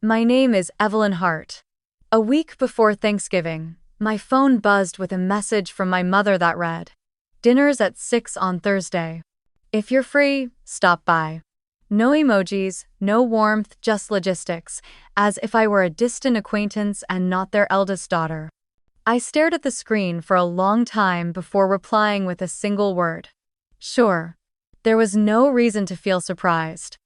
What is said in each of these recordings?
My name is Evelyn Hart. A week before Thanksgiving, my phone buzzed with a message from my mother that read, "Dinner's at 6 on Thursday. If you're free, stop by." No emojis, no warmth, just logistics, as if I were a distant acquaintance and not their eldest daughter. I stared at the screen for a long time before replying with a single word. Sure. There was no reason to feel surprised.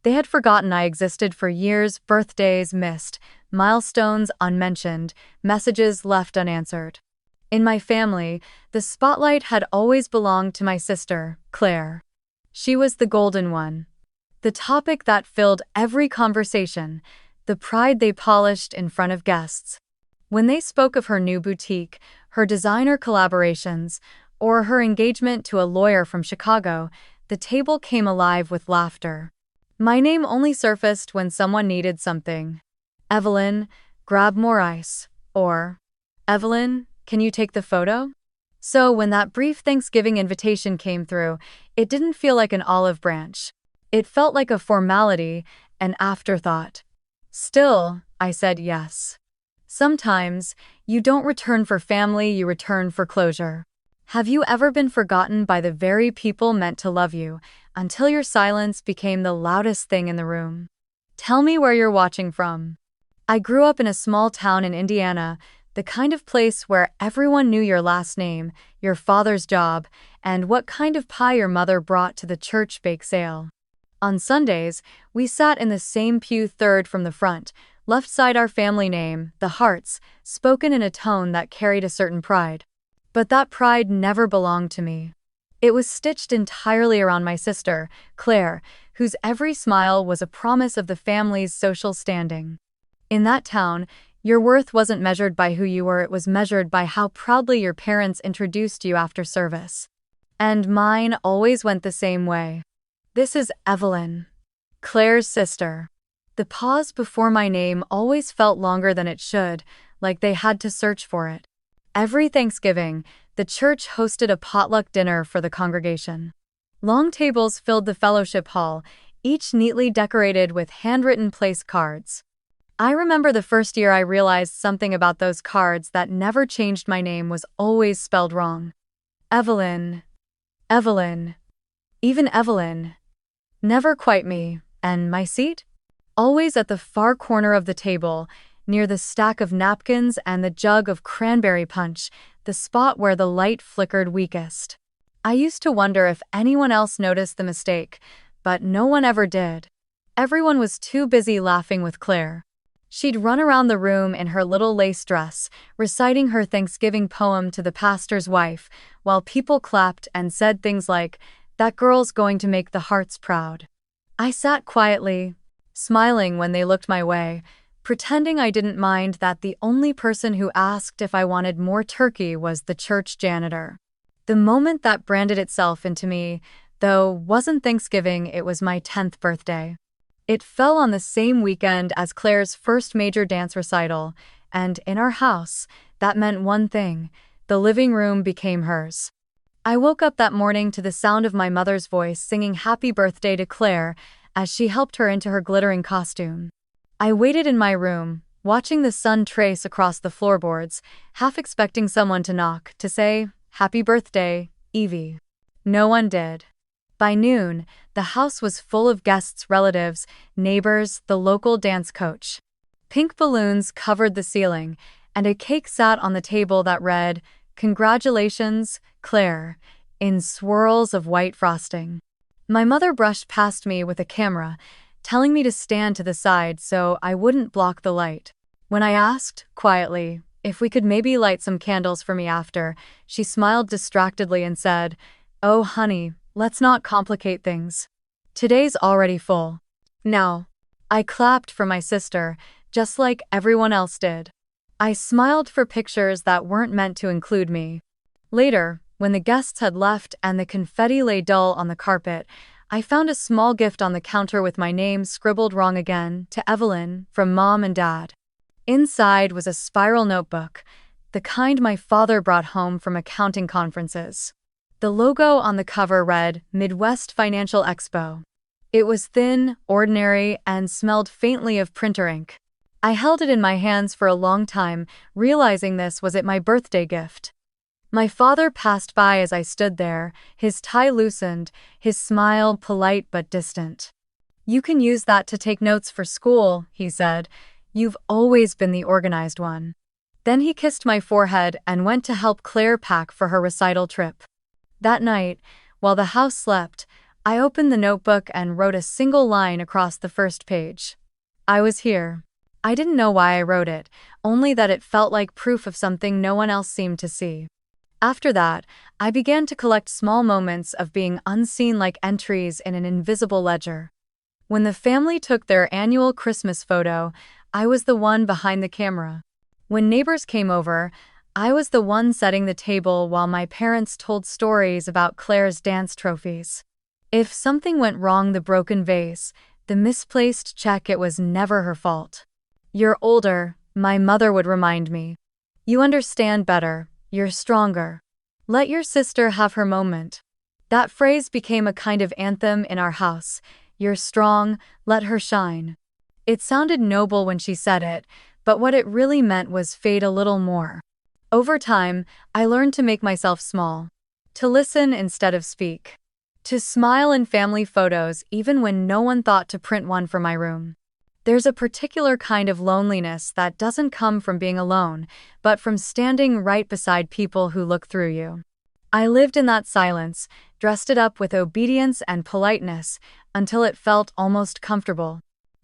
They had forgotten I existed for years, birthdays missed, milestones unmentioned, messages left unanswered. In my family, the spotlight had always belonged to my sister, Claire. She was the golden one. The topic that filled every conversation, the pride they polished in front of guests. When they spoke of her new boutique, her designer collaborations, or her engagement to a lawyer from Chicago, the table came alive with laughter. My name only surfaced when someone needed something. "Evelyn, grab more ice," or "Evelyn, can you take the photo?" So when that brief Thanksgiving invitation came through, it didn't feel like an olive branch. It felt like a formality, an afterthought. Still, I said yes. Sometimes, you don't return for family, you return for closure. Have you ever been forgotten by the very people meant to love you, until your silence became the loudest thing in the room? Tell me where you're watching from. I grew up in a small town in Indiana, the kind of place where everyone knew your last name, your father's job, and what kind of pie your mother brought to the church bake sale. On Sundays, we sat in the same pew third from the front, left side our family name, the Harts, spoken in a tone that carried a certain pride. But that pride never belonged to me. It was stitched entirely around my sister, Claire, whose every smile was a promise of the family's social standing. In that town, your worth wasn't measured by who you were, it was measured by how proudly your parents introduced you after service. And mine always went the same way. "This is Evelyn, Claire's sister." The pause before my name always felt longer than it should, like they had to search for it. Every Thanksgiving, the church hosted a potluck dinner for the congregation. Long tables filled the fellowship hall, each neatly decorated with handwritten place cards. I remember the first year I realized something about those cards that never changed. My name was always spelled wrong. Evelyn. Evelyn. Even Evelyn. Never quite me. And my seat? Always at the far corner of the table, near the stack of napkins and the jug of cranberry punch, the spot where the light flickered weakest. I used to wonder if anyone else noticed the mistake, but no one ever did. Everyone was too busy laughing with Claire. She'd run around the room in her little lace dress, reciting her Thanksgiving poem to the pastor's wife, while people clapped and said things like, "That girl's going to make the Harts proud." I sat quietly, smiling when they looked my way, pretending I didn't mind that the only person who asked if I wanted more turkey was the church janitor. The moment that branded itself into me, though, wasn't Thanksgiving, it was my 10th birthday. It fell on the same weekend as Claire's first major dance recital, and in our house, that meant one thing: the living room became hers. I woke up that morning to the sound of my mother's voice singing happy birthday to Claire as she helped her into her glittering costume. I waited in my room, watching the sun trace across the floorboards, half expecting someone to knock, to say, "Happy birthday, Evie." No one did. By noon, the house was full of guests, relatives, neighbors, the local dance coach. Pink balloons covered the ceiling, and a cake sat on the table that read, "Congratulations, Claire," in swirls of white frosting. My mother brushed past me with a camera, telling me to stand to the side so I wouldn't block the light. When I asked, quietly, if we could maybe light some candles for me after, she smiled distractedly and said, "Oh honey, let's not complicate things. Today's already full." Now, I clapped for my sister, just like everyone else did. I smiled for pictures that weren't meant to include me. Later, when the guests had left and the confetti lay dull on the carpet, I found a small gift on the counter with my name scribbled wrong again, to Evelyn, from Mom and Dad. Inside was a spiral notebook, the kind my father brought home from accounting conferences. The logo on the cover read, "Midwest Financial Expo." It was thin, ordinary, and smelled faintly of printer ink. I held it in my hands for a long time, realizing this was my birthday gift. My father passed by as I stood there, his tie loosened, his smile polite but distant. "You can use that to take notes for school," he said. "You've always been the organized one." Then he kissed my forehead and went to help Claire pack for her recital trip. That night, while the house slept, I opened the notebook and wrote a single line across the first page. I was here. I didn't know why I wrote it, only that it felt like proof of something no one else seemed to see. After that, I began to collect small moments of being unseen like entries in an invisible ledger. When the family took their annual Christmas photo, I was the one behind the camera. When neighbors came over, I was the one setting the table while my parents told stories about Claire's dance trophies. If something went wrong, the broken vase, the misplaced check, it was never her fault. "You're older," my mother would remind me. "You understand better, you're stronger. Let your sister have her moment." That phrase became a kind of anthem in our house. "You're strong, let her shine." It sounded noble when she said it, but what it really meant was fade a little more. Over time, I learned to make myself small. To listen instead of speak. To smile in family photos even when no one thought to print one for my room. There's a particular kind of loneliness that doesn't come from being alone, but from standing right beside people who look through you. I lived in that silence, dressed it up with obedience and politeness, until it felt almost comfortable.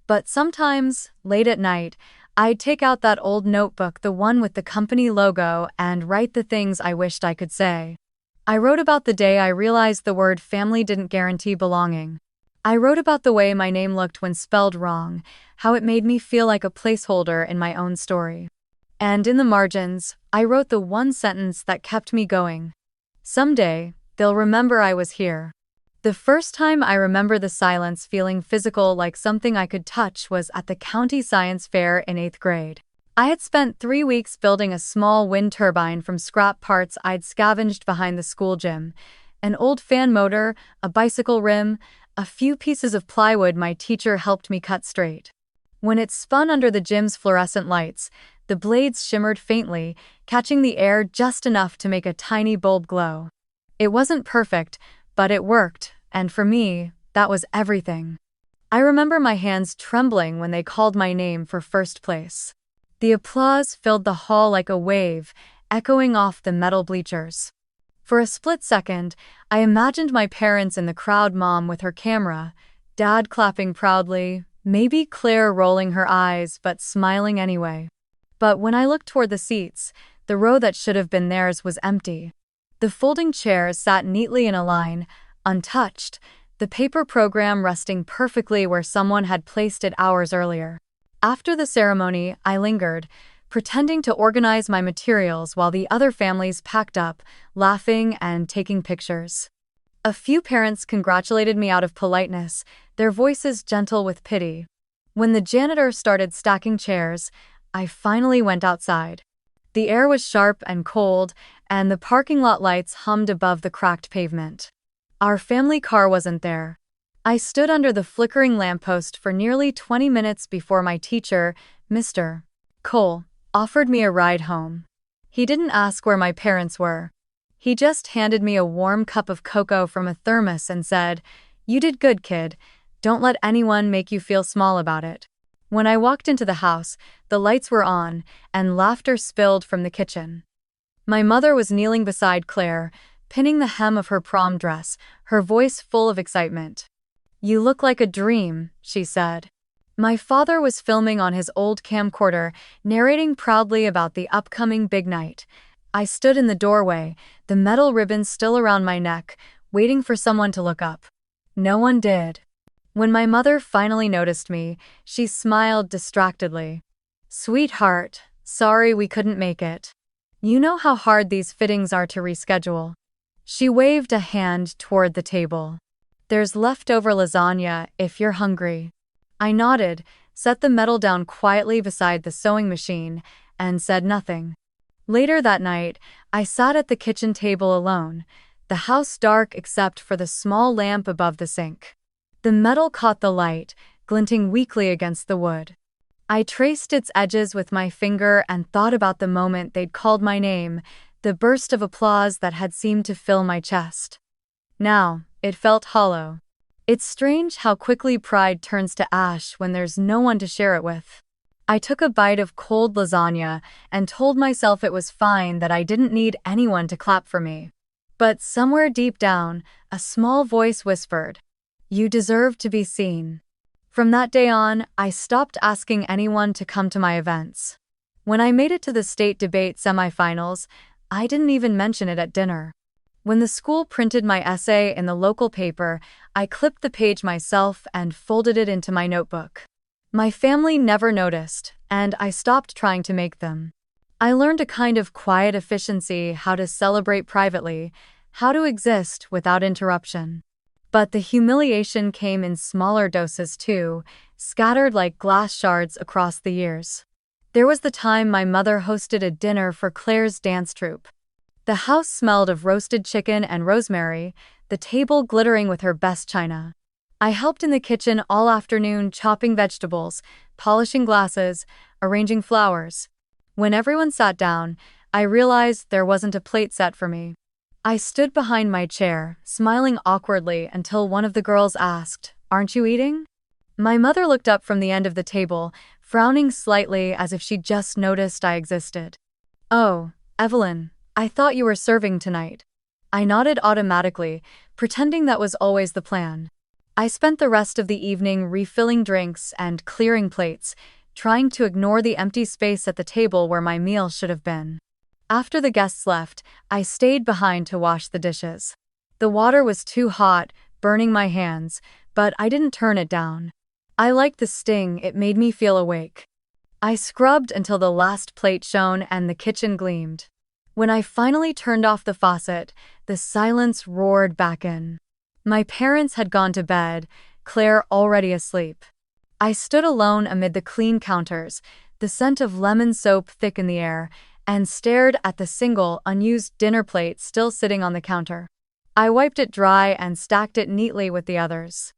But sometimes, late at night, I'd take out that old notebook, the one with the company logo, and write the things I wished I could say. I wrote about the day I realized the word family didn't guarantee belonging. I wrote about the way my name looked when spelled wrong, how it made me feel like a placeholder in my own story. And in the margins, I wrote the one sentence that kept me going. "Someday, they'll remember I was here." The first time I remember the silence feeling physical, like something I could touch, was at the county science fair in 8th grade. I had spent 3 weeks building a small wind turbine from scrap parts I'd scavenged behind the school gym. An old fan motor, a bicycle rim, a few pieces of plywood my teacher helped me cut straight. When it spun under the gym's fluorescent lights, the blades shimmered faintly, catching the air just enough to make a tiny bulb glow. It wasn't perfect, but it worked, and for me, that was everything. I remember my hands trembling when they called my name for first place. The applause filled the hall like a wave, echoing off the metal bleachers. For a split second, I imagined my parents in the crowd, mom with her camera, dad clapping proudly, maybe Claire rolling her eyes but smiling anyway. But when I looked toward the seats, the row that should have been theirs was empty. The folding chairs sat neatly in a line, untouched, the paper program resting perfectly where someone had placed it hours earlier. After the ceremony, I lingered, pretending to organize my materials while the other families packed up, laughing and taking pictures. A few parents congratulated me out of politeness, their voices gentle with pity. When the janitor started stacking chairs, I finally went outside. The air was sharp and cold, and the parking lot lights hummed above the cracked pavement. Our family car wasn't there. I stood under the flickering lamppost for nearly 20 minutes before my teacher, Mr. Cole, offered me a ride home. He didn't ask where my parents were. He just handed me a warm cup of cocoa from a thermos and said, "You did good, kid. Don't let anyone make you feel small about it." When I walked into the house, the lights were on, and laughter spilled from the kitchen. My mother was kneeling beside Claire, pinning the hem of her prom dress, her voice full of excitement. "You look like a dream," she said. My father was filming on his old camcorder, narrating proudly about the upcoming big night. I stood in the doorway, the metal ribbon still around my neck, waiting for someone to look up. No one did. When my mother finally noticed me, she smiled distractedly. "Sweetheart, sorry we couldn't make it. You know how hard these fittings are to reschedule." She waved a hand toward the table. "There's leftover lasagna if you're hungry." I nodded, set the metal down quietly beside the sewing machine, and said nothing. Later that night, I sat at the kitchen table alone, the house dark except for the small lamp above the sink. The metal caught the light, glinting weakly against the wood. I traced its edges with my finger and thought about the moment they'd called my name, the burst of applause that had seemed to fill my chest. Now, it felt hollow. It's strange how quickly pride turns to ash when there's no one to share it with. I took a bite of cold lasagna and told myself it was fine that I didn't need anyone to clap for me. But somewhere deep down, a small voice whispered, "You deserve to be seen." From that day on, I stopped asking anyone to come to my events. When I made it to the state debate semifinals, I didn't even mention it at dinner. When the school printed my essay in the local paper, I clipped the page myself and folded it into my notebook. My family never noticed, and I stopped trying to make them. I learned a kind of quiet efficiency, how to celebrate privately, how to exist without interruption. But the humiliation came in smaller doses too, scattered like glass shards across the years. There was the time my mother hosted a dinner for Claire's dance troupe. The house smelled of roasted chicken and rosemary, the table glittering with her best china. I helped in the kitchen all afternoon, chopping vegetables, polishing glasses, arranging flowers. When everyone sat down, I realized there wasn't a plate set for me. I stood behind my chair, smiling awkwardly until one of the girls asked, "Aren't you eating?" My mother looked up from the end of the table, frowning slightly as if she'd just noticed I existed. "Oh, Evelyn, I thought you were serving tonight." I nodded automatically, pretending that was always the plan. I spent the rest of the evening refilling drinks and clearing plates, trying to ignore the empty space at the table where my meal should have been. After the guests left, I stayed behind to wash the dishes. The water was too hot, burning my hands, but I didn't turn it down. I liked the sting, it made me feel awake. I scrubbed until the last plate shone and the kitchen gleamed. When I finally turned off the faucet, the silence roared back in. My parents had gone to bed, Claire already asleep. I stood alone amid the clean counters, the scent of lemon soap thick in the air, and stared at the single, unused dinner plate still sitting on the counter. I wiped it dry and stacked it neatly with the others.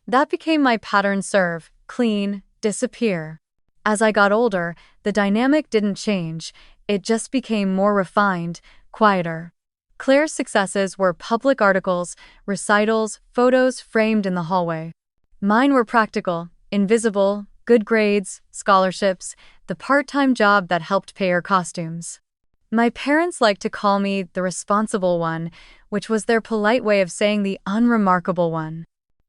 That became my pattern: serve, clean, disappear. As I got older, the dynamic didn't change, it just became more refined, quieter. Claire's successes were public articles, recitals, photos framed in the hallway. Mine were practical, invisible, good grades, scholarships, the part-time job that helped pay her costumes. My parents liked to call me the responsible one, which was their polite way of saying the unremarkable one.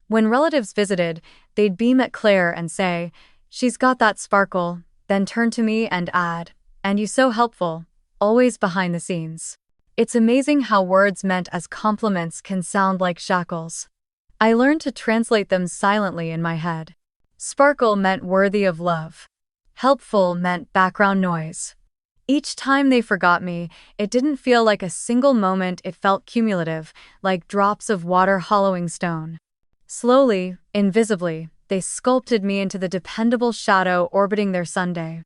When relatives visited, they'd beam at Claire and say, "She's got that sparkle," then turn to me and add, "And you so helpful," always behind the scenes. It's amazing how words meant as compliments can sound like shackles. I learned to translate them silently in my head. Sparkle meant worthy of love. Helpful meant background noise. Each time they forgot me, it didn't feel like a single moment, it felt cumulative, like drops of water hollowing stone. Slowly, invisibly, they sculpted me into the dependable shadow orbiting their Sunday.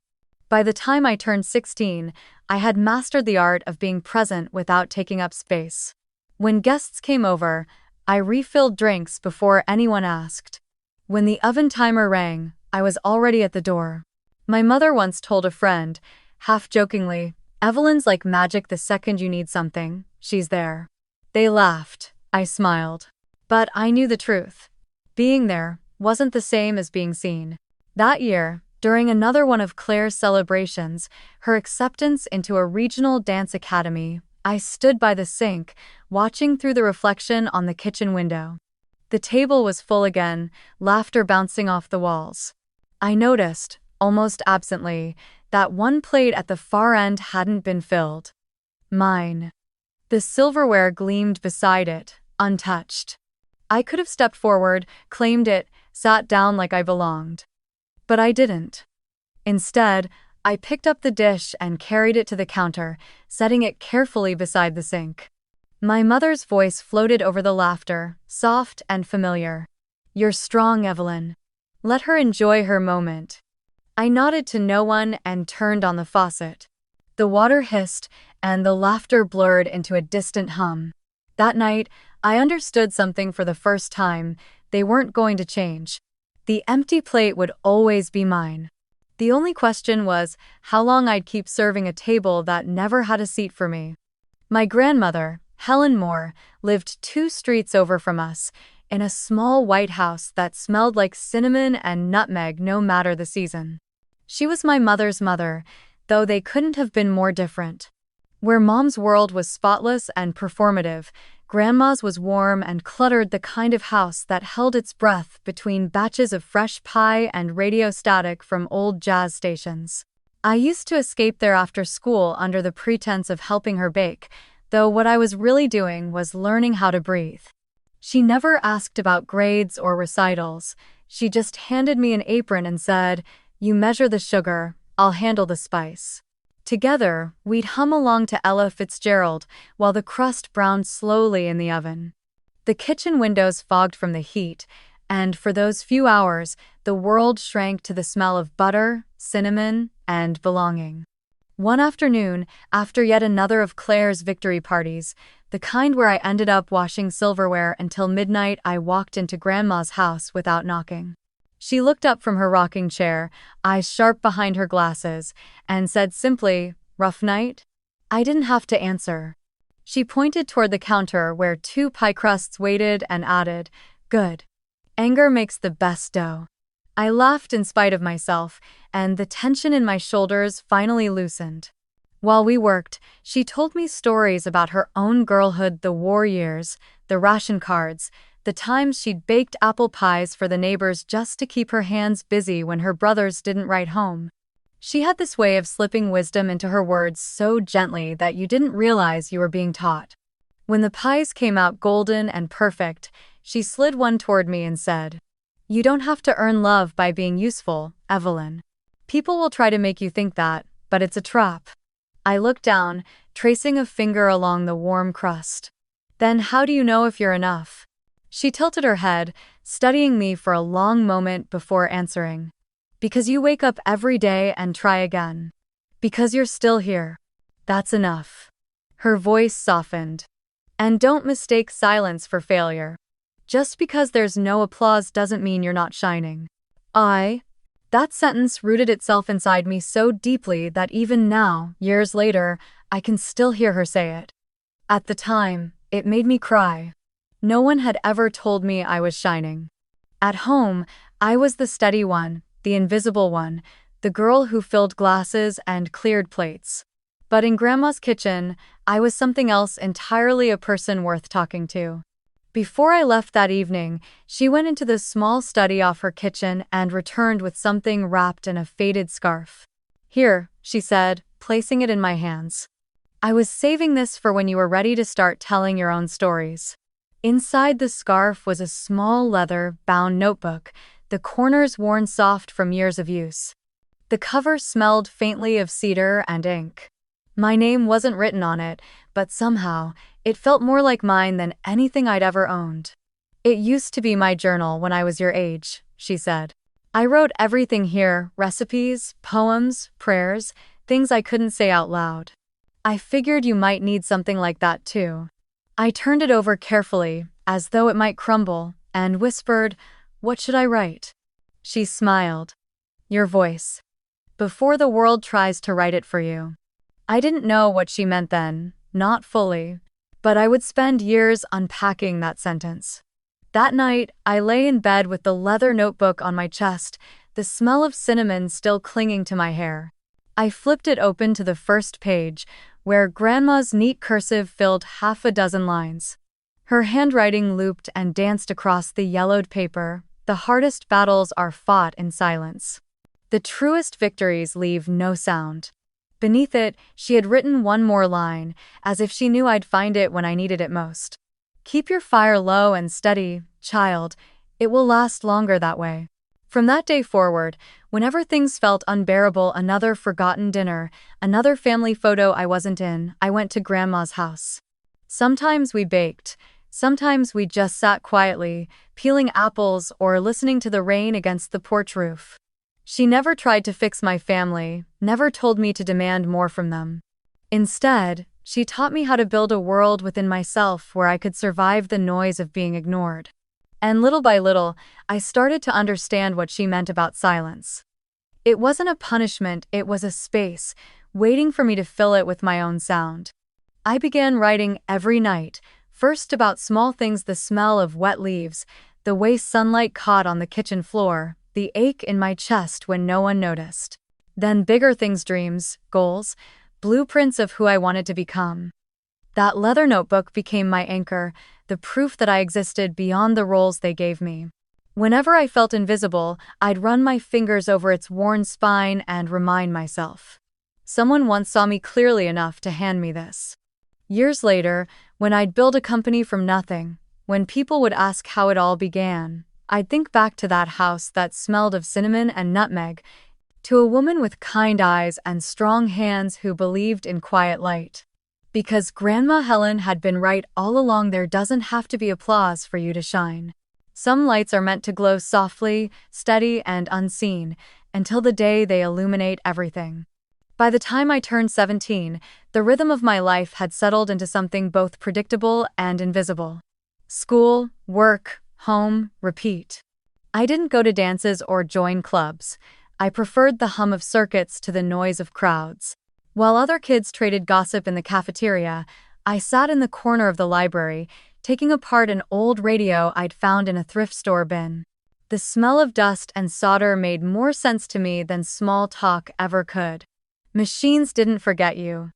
By the time I turned 16, I had mastered the art of being present without taking up space. When guests came over, I refilled drinks before anyone asked. When the oven timer rang, I was already at the door. My mother once told a friend, half jokingly, "Evelyn's like magic, the second you need something, she's there." They laughed. I smiled. But I knew the truth. Being there wasn't the same as being seen. That year, during another one of Claire's celebrations, her acceptance into a regional dance academy, I stood by the sink, watching through the reflection on the kitchen window. The table was full again, laughter bouncing off the walls. I noticed, almost absently, that one plate at the far end hadn't been filled. Mine. The silverware gleamed beside it, untouched. I could have stepped forward, claimed it, sat down like I belonged. But I didn't. Instead, I picked up the dish and carried it to the counter, setting it carefully beside the sink. My mother's voice floated over the laughter, soft and familiar. "You're strong, Evelyn. Let her enjoy her moment." I nodded to no one and turned on the faucet. The water hissed, and the laughter blurred into a distant hum. That night, I understood something for the first time: they weren't going to change. The empty plate would always be mine. The only question was how long I'd keep serving a table that never had a seat for me. My grandmother, Helen Moore, lived 2 streets over from us, in a small white house that smelled like cinnamon and nutmeg no matter the season. She was my mother's mother, though they couldn't have been more different. Where Mom's world was spotless and performative, Grandma's was warm and cluttered, the kind of house that held its breath between batches of fresh pie and radio static from old jazz stations. I used to escape there after school under the pretense of helping her bake, though what I was really doing was learning how to breathe. She never asked about grades or recitals. She just handed me an apron and said, "You measure the sugar, I'll handle the spice." Together, we'd hum along to Ella Fitzgerald while the crust browned slowly in the oven. The kitchen windows fogged from the heat, and for those few hours, the world shrank to the smell of butter, cinnamon, and belonging. One afternoon, after yet another of Claire's victory parties, the kind where I ended up washing silverware until midnight, I walked into Grandma's house without knocking. She looked up from her rocking chair, eyes sharp behind her glasses, and said simply, "Rough night?" I didn't have to answer. She pointed toward the counter where 2 pie crusts waited and added, "Good. Anger makes the best dough." I laughed in spite of myself, and the tension in my shoulders finally loosened. While we worked, she told me stories about her own girlhood, the war years, the ration cards, the times she'd baked apple pies for the neighbors just to keep her hands busy when her brothers didn't write home. She had this way of slipping wisdom into her words so gently that you didn't realize you were being taught. When the pies came out golden and perfect, she slid one toward me and said, "You don't have to earn love by being useful, Evelyn. People will try to make you think that, but it's a trap." I looked down, tracing a finger along the warm crust. "Then how do you know if you're enough?" She tilted her head, studying me for a long moment before answering. "Because you wake up every day and try again. Because you're still here. That's enough." Her voice softened. "And don't mistake silence for failure. Just because there's no applause doesn't mean you're not shining." That sentence rooted itself inside me so deeply that even now, years later, I can still hear her say it. At the time, it made me cry. No one had ever told me I was shining. At home, I was the steady one, the invisible one, the girl who filled glasses and cleared plates. But in Grandma's kitchen, I was something else entirely, a person worth talking to. Before I left that evening, she went into the small study off her kitchen and returned with something wrapped in a faded scarf. "Here," she said, placing it in my hands. "I was saving this for when you were ready to start telling your own stories." Inside the scarf was a small leather-bound notebook, the corners worn soft from years of use. The cover smelled faintly of cedar and ink. My name wasn't written on it, but somehow, it felt more like mine than anything I'd ever owned. "It used to be my journal when I was your age," she said. "I wrote everything here, recipes, poems, prayers, things I couldn't say out loud. I figured you might need something like that too." I turned it over carefully, as though it might crumble, and whispered, "What should I write?" She smiled. "Your voice. Before the world tries to write it for you." I didn't know what she meant then, not fully, but I would spend years unpacking that sentence. That night, I lay in bed with the leather notebook on my chest, the smell of cinnamon still clinging to my hair. I flipped it open to the first page, where Grandma's neat cursive filled 6 lines. Her handwriting looped and danced across the yellowed paper. "The hardest battles are fought in silence. The truest victories leave no sound." Beneath it, she had written one more line, as if she knew I'd find it when I needed it most. "Keep your fire low and steady, child. It will last longer that way." From that day forward, whenever things felt unbearable, another forgotten dinner, another family photo I wasn't in, I went to Grandma's house. Sometimes we baked. Sometimes we just sat quietly, peeling apples or listening to the rain against the porch roof. She never tried to fix my family, never told me to demand more from them. Instead, she taught me how to build a world within myself where I could survive the noise of being ignored. And little by little, I started to understand what she meant about silence. It wasn't a punishment, it was a space, waiting for me to fill it with my own sound. I began writing every night, first about small things: the smell of wet leaves, the way sunlight caught on the kitchen floor, the ache in my chest when no one noticed. Then bigger things: dreams, goals, blueprints of who I wanted to become. That leather notebook became my anchor, the proof that I existed beyond the roles they gave me. Whenever I felt invisible, I'd run my fingers over its worn spine and remind myself. Someone once saw me clearly enough to hand me this. Years later, when I'd build a company from nothing, when people would ask how it all began, I'd think back to that house that smelled of cinnamon and nutmeg, to a woman with kind eyes and strong hands who believed in quiet light. Because Grandma Helen had been right all along, there doesn't have to be applause for you to shine. Some lights are meant to glow softly, steady, and unseen, until the day they illuminate everything. By the time I turned 17, the rhythm of my life had settled into something both predictable and invisible. School, work, home, repeat. I didn't go to dances or join clubs. I preferred the hum of circuits to the noise of crowds. While other kids traded gossip in the cafeteria, I sat in the corner of the library, taking apart an old radio I'd found in a thrift store bin. The smell of dust and solder made more sense to me than small talk ever could. Machines didn't forget you.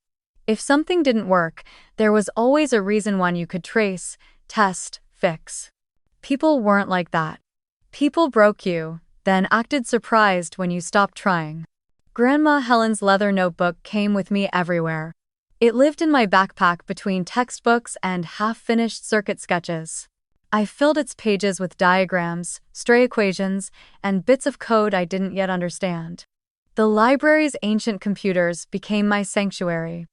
If something didn't work, there was always a reason, one you could trace, test, fix. People weren't like that. People broke you, then acted surprised when you stopped trying. Grandma Helen's leather notebook came with me everywhere. It lived in my backpack between textbooks and half-finished circuit sketches. I filled its pages with diagrams, stray equations, and bits of code I didn't yet understand. The library's ancient computers became my sanctuary.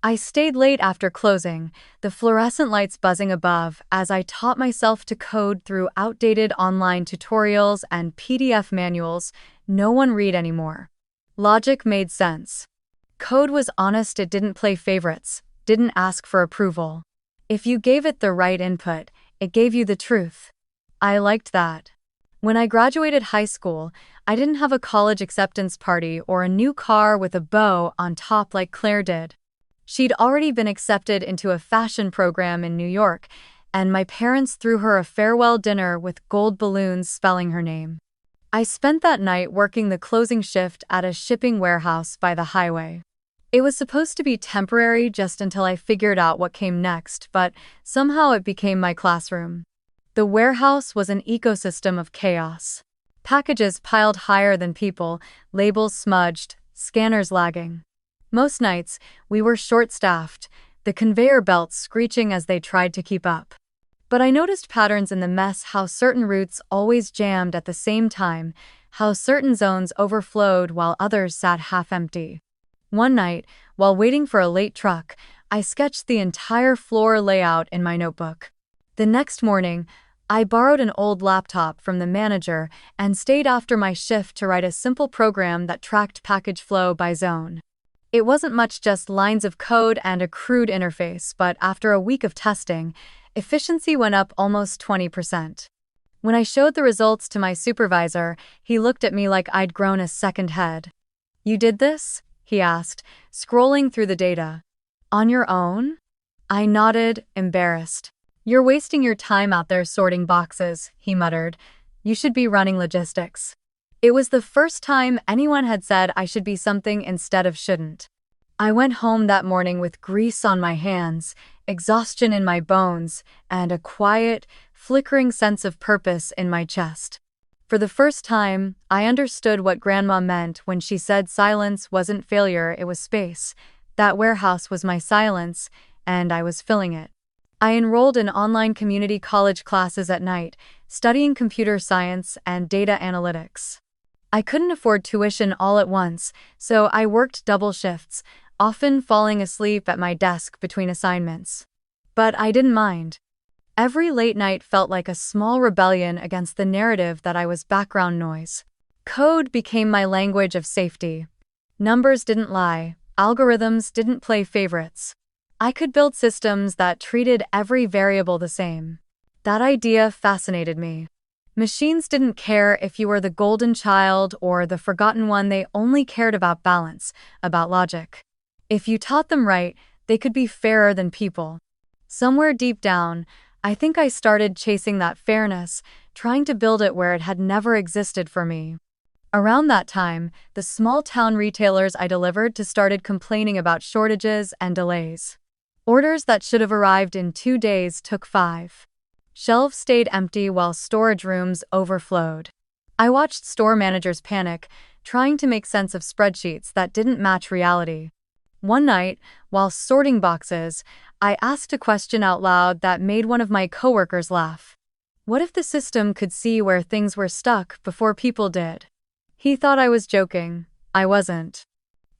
I stayed late after closing, the fluorescent lights buzzing above, as I taught myself to code through outdated online tutorials and PDF manuals no one read anymore. Logic made sense. Code was honest, it didn't play favorites, didn't ask for approval. If you gave it the right input, it gave you the truth. I liked that. When I graduated high school, I didn't have a college acceptance party or a new car with a bow on top like Claire did. She'd already been accepted into a fashion program in New York, and my parents threw her a farewell dinner with gold balloons spelling her name. I spent that night working the closing shift at a shipping warehouse by the highway. It was supposed to be temporary just until I figured out what came next, but somehow it became my classroom. The warehouse was an ecosystem of chaos. Packages piled higher than people, labels smudged, scanners lagging. Most nights, we were short-staffed, the conveyor belts screeching as they tried to keep up. But I noticed patterns in the mess: how certain routes always jammed at the same time, how certain zones overflowed while others sat half-empty. One night, while waiting for a late truck, I sketched the entire floor layout in my notebook. The next morning, I borrowed an old laptop from the manager and stayed after my shift to write a simple program that tracked package flow by zone. It wasn't much, just lines of code and a crude interface, but after a week of testing, efficiency went up almost 20%. When I showed the results to my supervisor, he looked at me like I'd grown a second head. "You did this?" he asked, scrolling through the data. "On your own?" I nodded, embarrassed. "You're wasting your time out there sorting boxes," he muttered. "You should be running logistics." It was the first time anyone had said I should be something instead of shouldn't. I went home that morning with grease on my hands, exhaustion in my bones, and a quiet, flickering sense of purpose in my chest. For the first time, I understood what Grandma meant when she said silence wasn't failure, it was space. That warehouse was my silence, and I was filling it. I enrolled in online community college classes at night, studying computer science and data analytics. I couldn't afford tuition all at once, so I worked double shifts, often falling asleep at my desk between assignments. But I didn't mind. Every late night felt like a small rebellion against the narrative that I was background noise. Code became my language of safety. Numbers didn't lie, algorithms didn't play favorites. I could build systems that treated every variable the same. That idea fascinated me. Machines didn't care if you were the golden child or the forgotten one, they only cared about balance, about logic. If you taught them right, they could be fairer than people. Somewhere deep down, I think I started chasing that fairness, trying to build it where it had never existed for me. Around that time, the small-town retailers I delivered to started complaining about shortages and delays. Orders that should have arrived in 2 days took 5. Shelves stayed empty while storage rooms overflowed. I watched store managers panic, trying to make sense of spreadsheets that didn't match reality. One night, while sorting boxes, I asked a question out loud that made one of my coworkers laugh. What if the system could see where things were stuck before people did? He thought I was joking. I wasn't.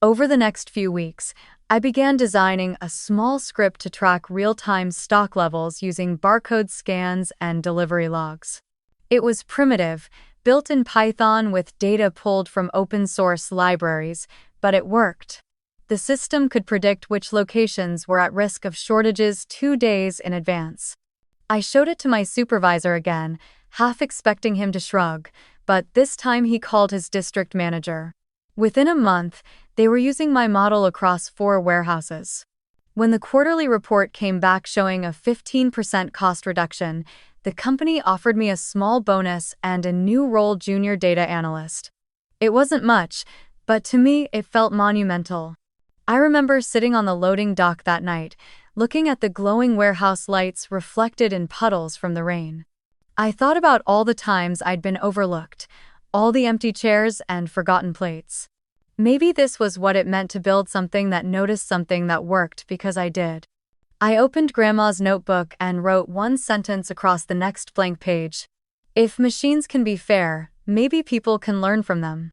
Over the next few weeks, I began designing a small script to track real-time stock levels using barcode scans and delivery logs. It was primitive, built in Python with data pulled from open-source libraries, but it worked. The system could predict which locations were at risk of shortages 2 days in advance. I showed it to my supervisor again, half expecting him to shrug, but this time he called his district manager. Within a month, they were using my model across 4 warehouses. When the quarterly report came back showing a 15% cost reduction, the company offered me a small bonus and a new role, junior data analyst. It wasn't much, but to me it felt monumental. I remember sitting on the loading dock that night, looking at the glowing warehouse lights reflected in puddles from the rain. I thought about all the times I'd been overlooked, all the empty chairs and forgotten plates. Maybe this was what it meant to build something that noticed, something that worked because I did. I opened Grandma's notebook and wrote one sentence across the next blank page. If machines can be fair, maybe people can learn from them.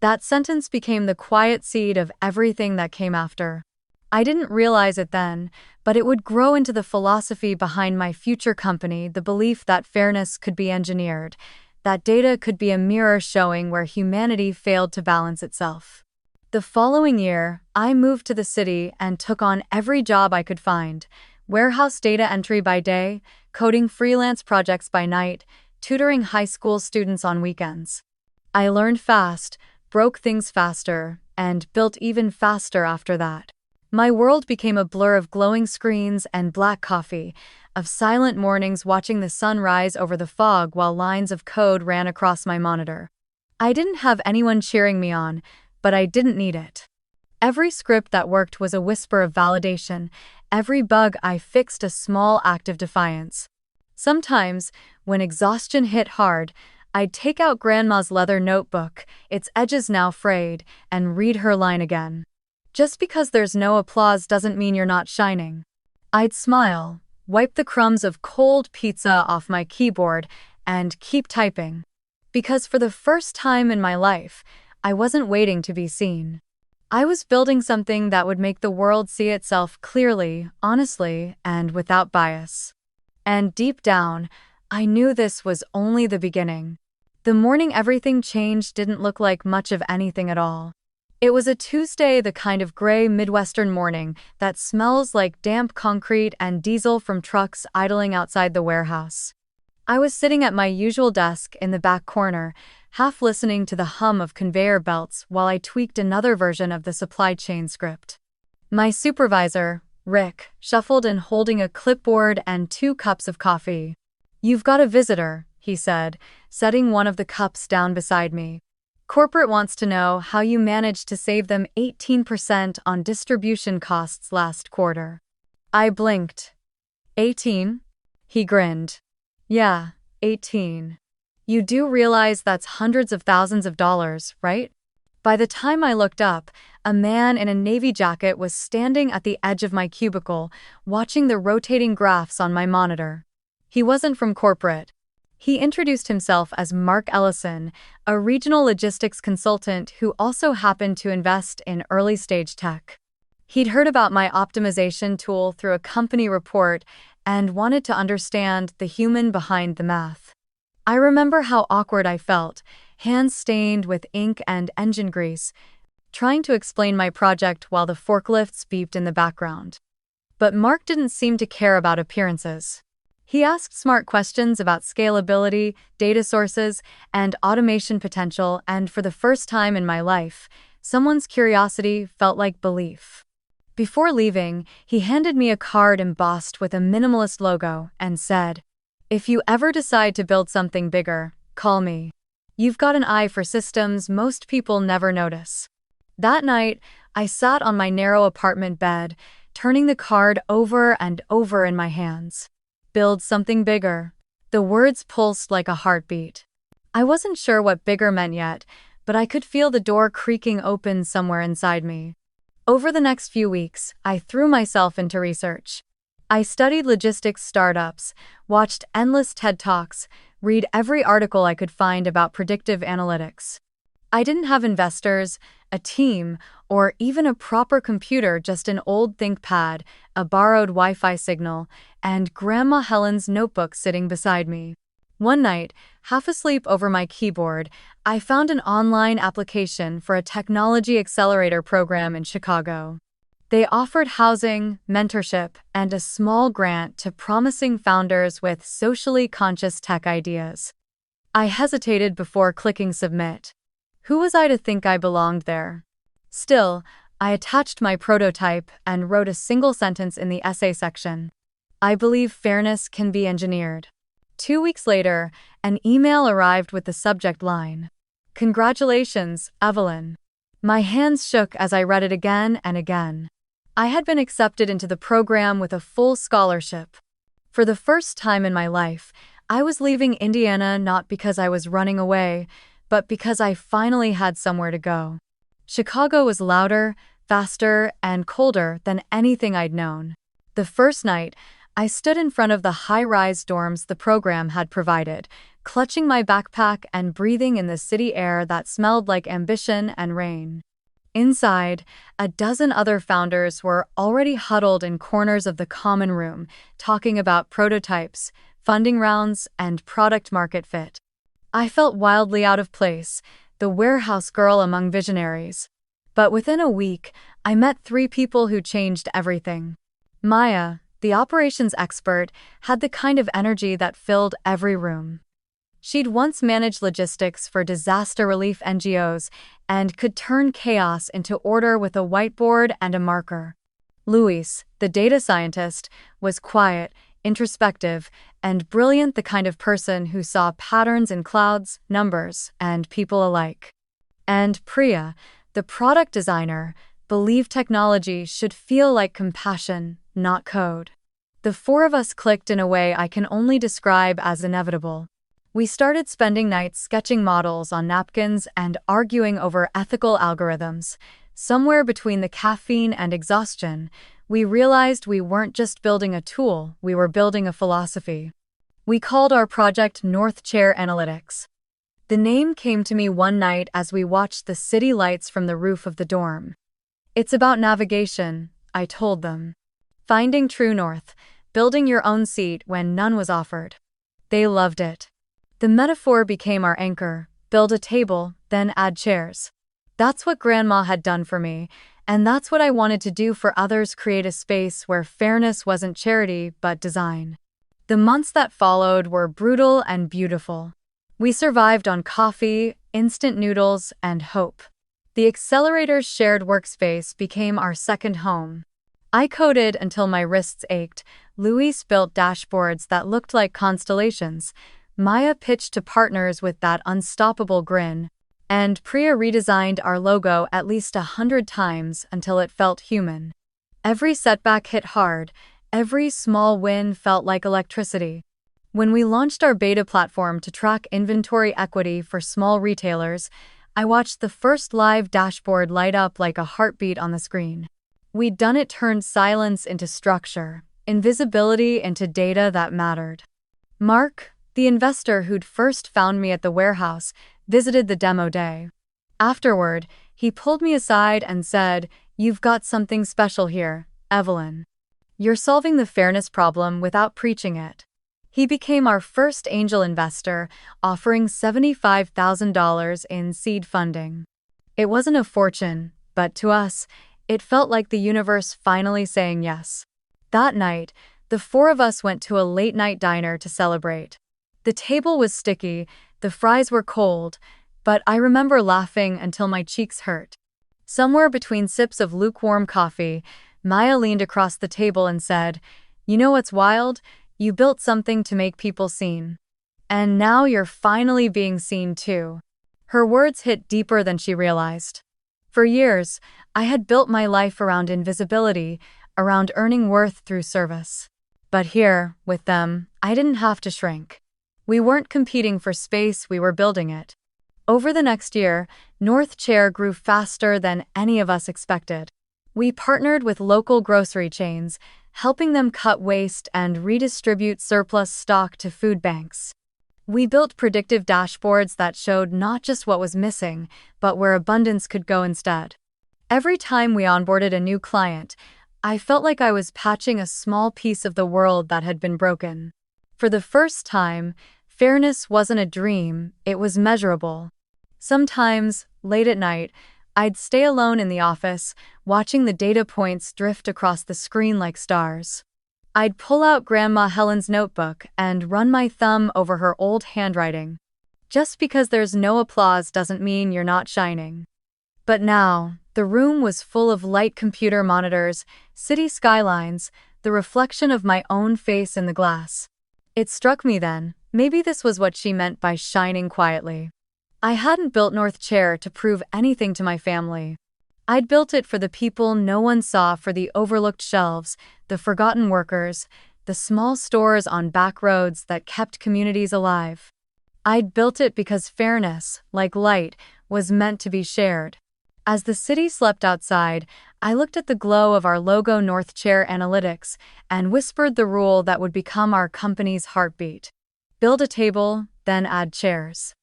That sentence became the quiet seed of everything that came after. I didn't realize it then, but it would grow into the philosophy behind my future company, the belief that fairness could be engineered, that data could be a mirror showing where humanity failed to balance itself. The following year, I moved to the city and took on every job I could find: warehouse data entry by day, coding freelance projects by night, tutoring high school students on weekends. I learned fast, broke things faster, and built even faster after that. My world became a blur of glowing screens and black coffee, of silent mornings watching the sun rise over the fog while lines of code ran across my monitor. I didn't have anyone cheering me on, but I didn't need it. Every script that worked was a whisper of validation. Every bug I fixed a small act of defiance. Sometimes, when exhaustion hit hard, I'd take out Grandma's leather notebook, its edges now frayed, and read her line again. Just because there's no applause doesn't mean you're not shining. I'd smile, wipe the crumbs of cold pizza off my keyboard, and keep typing. Because for the first time in my life, I wasn't waiting to be seen. I was building something that would make the world see itself clearly, honestly, and without bias. And deep down, I knew this was only the beginning. The morning everything changed didn't look like much of anything at all. It was a Tuesday, the kind of gray Midwestern morning that smells like damp concrete and diesel from trucks idling outside the warehouse. I was sitting at my usual desk in the back corner, half listening to the hum of conveyor belts while I tweaked another version of the supply chain script. My supervisor, Rick, shuffled in holding a clipboard and 2 cups of coffee. "You've got a visitor," he said, setting one of the cups down beside me. "Corporate wants to know how you managed to save them 18% on distribution costs last quarter." I blinked. 18? He grinned. "Yeah, 18. You do realize that's hundreds of thousands of dollars, right?" By the time I looked up, a man in a navy jacket was standing at the edge of my cubicle, watching the rotating graphs on my monitor. He wasn't from corporate. He introduced himself as Mark Ellison, a regional logistics consultant who also happened to invest in early-stage tech. He'd heard about my optimization tool through a company report and wanted to understand the human behind the math. I remember how awkward I felt, hands stained with ink and engine grease, trying to explain my project while the forklifts beeped in the background. But Mark didn't seem to care about appearances. He asked smart questions about scalability, data sources, and automation potential, and for the first time in my life, someone's curiosity felt like belief. Before leaving, he handed me a card embossed with a minimalist logo and said, "If you ever decide to build something bigger, call me. You've got an eye for systems most people never notice." That night, I sat on my narrow apartment bed, turning the card over and over in my hands. Build something bigger. The words pulsed like a heartbeat. I wasn't sure what bigger meant yet, but I could feel the door creaking open somewhere inside me. Over the next few weeks, I threw myself into research. I studied logistics startups, watched endless TED Talks, read every article I could find about predictive analytics. I didn't have investors, a team, or even a proper computer, just an old ThinkPad, a borrowed Wi-Fi signal, and Grandma Helen's notebook sitting beside me. One night, half asleep over my keyboard, I found an online application for a technology accelerator program in Chicago. They offered housing, mentorship, and a small grant to promising founders with socially conscious tech ideas. I hesitated before clicking submit. Who was I to think I belonged there? Still, I attached my prototype and wrote a single sentence in the essay section. I believe fairness can be engineered. 2 weeks later, an email arrived with the subject line, "Congratulations, Evelyn." My hands shook as I read it again and again. I had been accepted into the program with a full scholarship. For the first time in my life, I was leaving Indiana not because I was running away, but because I finally had somewhere to go. Chicago was louder, faster, and colder than anything I'd known. The first night, I stood in front of the high-rise dorms the program had provided, clutching my backpack and breathing in the city air that smelled like ambition and rain. Inside, a dozen other founders were already huddled in corners of the common room, talking about prototypes, funding rounds, and product-market fit. I felt wildly out of place, the warehouse girl among visionaries. But within a week, I met 3 people who changed everything. Maya, the operations expert, had the kind of energy that filled every room. She'd once managed logistics for disaster relief NGOs and could turn chaos into order with a whiteboard and a marker. Luis, the data scientist, was quiet, introspective, and brilliant, the kind of person who saw patterns in clouds, numbers, and people alike. And Priya, the product designer, believed technology should feel like compassion, not code. The 4 of us clicked in a way I can only describe as inevitable. We started spending nights sketching models on napkins and arguing over ethical algorithms. Somewhere between the caffeine and exhaustion, we realized we weren't just building a tool, we were building a philosophy. We called our project North Chair Analytics. The name came to me one night as we watched the city lights from the roof of the dorm. "It's about navigation," I told them. "Finding true north, building your own seat when none was offered." They loved it. The metaphor became our anchor: build a table, then add chairs. That's what Grandma had done for me, and that's what I wanted to do for others: create a space where fairness wasn't charity but design. The months that followed were brutal and beautiful. We survived on coffee, instant noodles, and hope. The accelerator's shared workspace became our second home. I coded until my wrists ached. Luis built dashboards that looked like constellations. Maya pitched to partners with that unstoppable grin. And Priya redesigned our logo at least 100 times until it felt human. Every setback hit hard. Every small win felt like electricity. When we launched our beta platform to track inventory equity for small retailers, I watched the first live dashboard light up like a heartbeat on the screen. We'd done it, turned silence into structure, invisibility into data that mattered. Mark, the investor who'd first found me at the warehouse, visited the demo day. Afterward, he pulled me aside and said, "You've got something special here, Evelyn. You're solving the fairness problem without preaching it." He became our first angel investor, offering $75,000 in seed funding. It wasn't a fortune, but to us, it felt like the universe finally saying yes. That night, The four of us went to a late-night diner to celebrate. The table was sticky, the fries were cold, but I remember laughing until my cheeks hurt. Somewhere between sips of lukewarm coffee, Maya leaned across the table and said, "You know what's wild? You built something to make people seen. And now you're finally being seen too." Her words hit deeper than she realized. For years, I had built my life around invisibility, around earning worth through service. But here, with them, I didn't have to shrink. We weren't competing for space, we were building it. Over the next year, North Chair grew faster than any of us expected. We partnered with local grocery chains, helping them cut waste and redistribute surplus stock to food banks. We built predictive dashboards that showed not just what was missing, but where abundance could go instead. Every time we onboarded a new client, I felt like I was patching a small piece of the world that had been broken. For the first time, fairness wasn't a dream, it was measurable. Sometimes, late at night, I'd stay alone in the office, watching the data points drift across the screen like stars. I'd pull out Grandma Helen's notebook and run my thumb over her old handwriting. Just because there's no applause doesn't mean you're not shining. But now, the room was full of light computer monitors, city skylines, the reflection of my own face in the glass. It struck me then, maybe this was what she meant by shining quietly. I hadn't built North Chair to prove anything to my family. I'd built it for the people no one saw, for the overlooked shelves, the forgotten workers, the small stores on back roads that kept communities alive. I'd built it because fairness, like light, was meant to be shared. As the city slept outside, I looked at the glow of our logo North Chair Analytics and whispered the rule that would become our company's heartbeat. Build a table, then add chairs.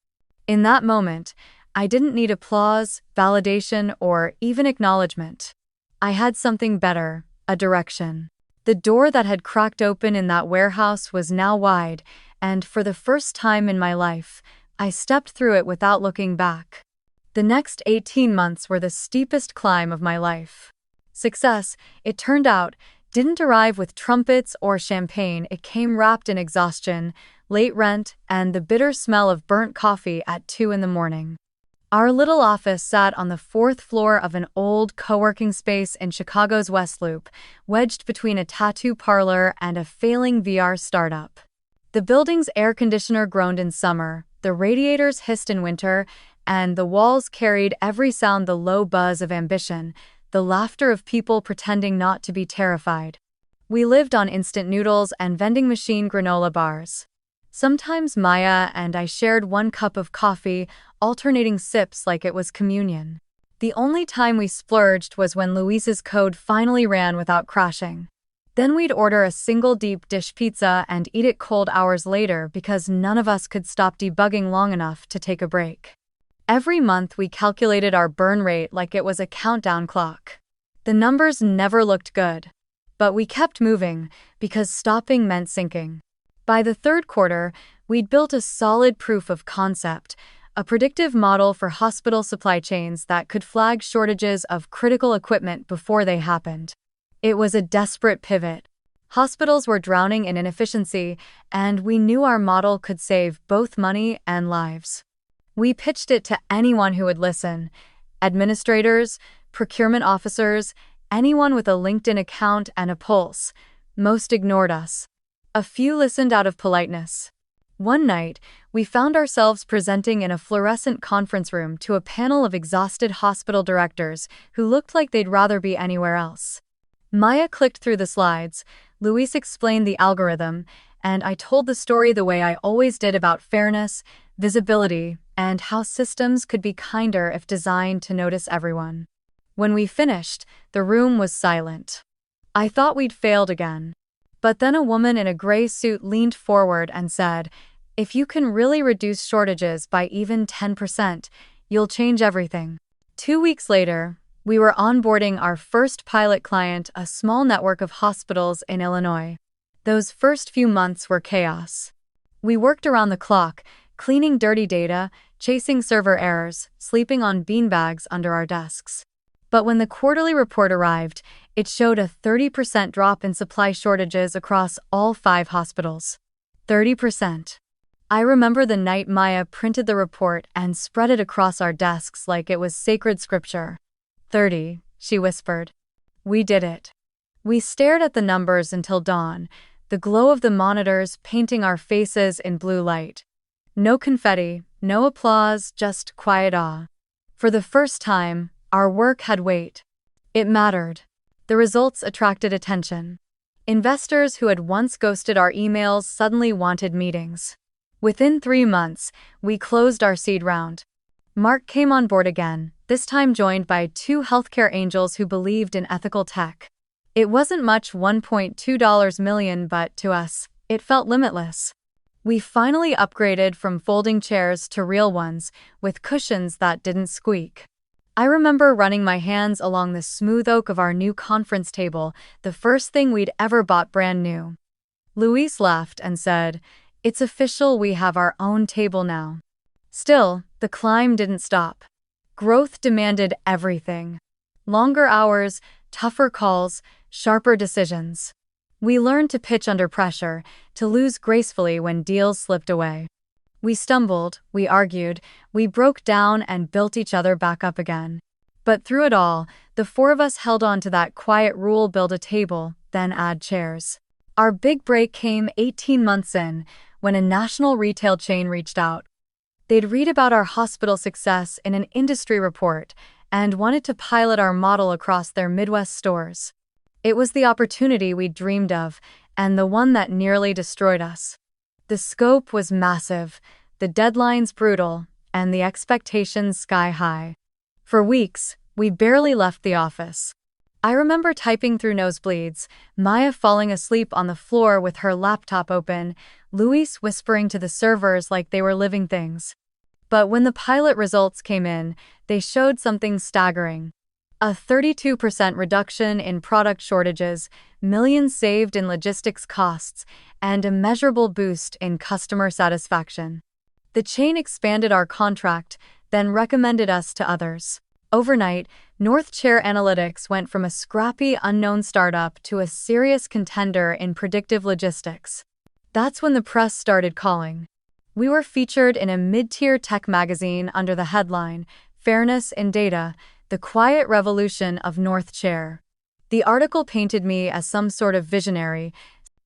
In that moment, I didn't need applause, validation, or even acknowledgement. I had something better, a direction. The door that had cracked open in that warehouse was now wide, and for the first time in my life, I stepped through it without looking back. The next 18 months were the steepest climb of my life. Success, it turned out, didn't arrive with trumpets or champagne. It came wrapped in exhaustion, late rent, and the bitter smell of burnt coffee at 2 a.m. Our little office sat on the 4th floor of an old co-working space in Chicago's West Loop, wedged between a tattoo parlor and a failing VR startup. The building's air conditioner groaned in summer, the radiators hissed in winter, and the walls carried every sound: the low buzz of ambition, the laughter of people pretending not to be terrified. We lived on instant noodles and vending machine granola bars. Sometimes Maya and I shared one cup of coffee, alternating sips like it was communion. The only time we splurged was when Luis's code finally ran without crashing. Then we'd order a single deep dish pizza and eat it cold hours later because none of us could stop debugging long enough to take a break. Every month we calculated our burn rate like it was a countdown clock. The numbers never looked good. But we kept moving because stopping meant sinking. By the third quarter, we'd built a solid proof of concept, a predictive model for hospital supply chains that could flag shortages of critical equipment before they happened. It was a desperate pivot. Hospitals were drowning in inefficiency, and we knew our model could save both money and lives. We pitched it to anyone who would listen: administrators, procurement officers, anyone with a LinkedIn account and a pulse. Most ignored us. A few listened out of politeness. One night, we found ourselves presenting in a fluorescent conference room to a panel of exhausted hospital directors who looked like they'd rather be anywhere else. Maya clicked through the slides, Luis explained the algorithm, and I told the story the way I always did about fairness, visibility, and how systems could be kinder if designed to notice everyone. When we finished, the room was silent. I thought we'd failed again. But then a woman in a gray suit leaned forward and said, "If you can really reduce shortages by even 10%, you'll change everything." 2 weeks later, we were onboarding our first pilot client, a small network of hospitals in Illinois. Those first few months were chaos. We worked around the clock, cleaning dirty data, chasing server errors, sleeping on beanbags under our desks. But when the quarterly report arrived, It showed a 30% drop in supply shortages across all 5 hospitals. 30%. I remember the night Maya printed the report and spread it across our desks like it was sacred scripture. 30, she whispered. We did it. We stared at the numbers until dawn, the glow of the monitors painting our faces in blue light. No confetti, no applause, just quiet awe. For the first time, our work had weight. It mattered. The results attracted attention. Investors who had once ghosted our emails suddenly wanted meetings. Within 3 months, we closed our seed round. Mark came on board again, this time joined by 2 healthcare angels who believed in ethical tech. It wasn't much, $1.2 million, but to us, it felt limitless. We finally upgraded from folding chairs to real ones, with cushions that didn't squeak. I remember running my hands along the smooth oak of our new conference table, the first thing we'd ever bought brand new. Luis laughed and said, "It's official, we have our own table now." Still, the climb didn't stop. Growth demanded everything. Longer hours, tougher calls, sharper decisions. We learned to pitch under pressure, to lose gracefully when deals slipped away. We stumbled, we argued, we broke down and built each other back up again. But through it all, the 4 of us held on to that quiet rule: build a table, then add chairs. Our big break came 18 months in, when a national retail chain reached out. They'd read about our hospital success in an industry report and wanted to pilot our model across their Midwest stores. It was the opportunity we'd dreamed of, and the one that nearly destroyed us. The scope was massive, the deadlines brutal, and the expectations sky high. For weeks, we barely left the office. I remember typing through nosebleeds, Maya falling asleep on the floor with her laptop open, Luis whispering to the servers like they were living things. But when the pilot results came in, they showed something staggering. A 32% reduction in product shortages, millions saved in logistics costs, and a measurable boost in customer satisfaction. The chain expanded our contract, then recommended us to others. Overnight, North Chair Analytics went from a scrappy, unknown startup to a serious contender in predictive logistics. That's when the press started calling. We were featured in a mid-tier tech magazine under the headline, "Fairness in Data, the Quiet Revolution of North Chair." The article painted me as some sort of visionary,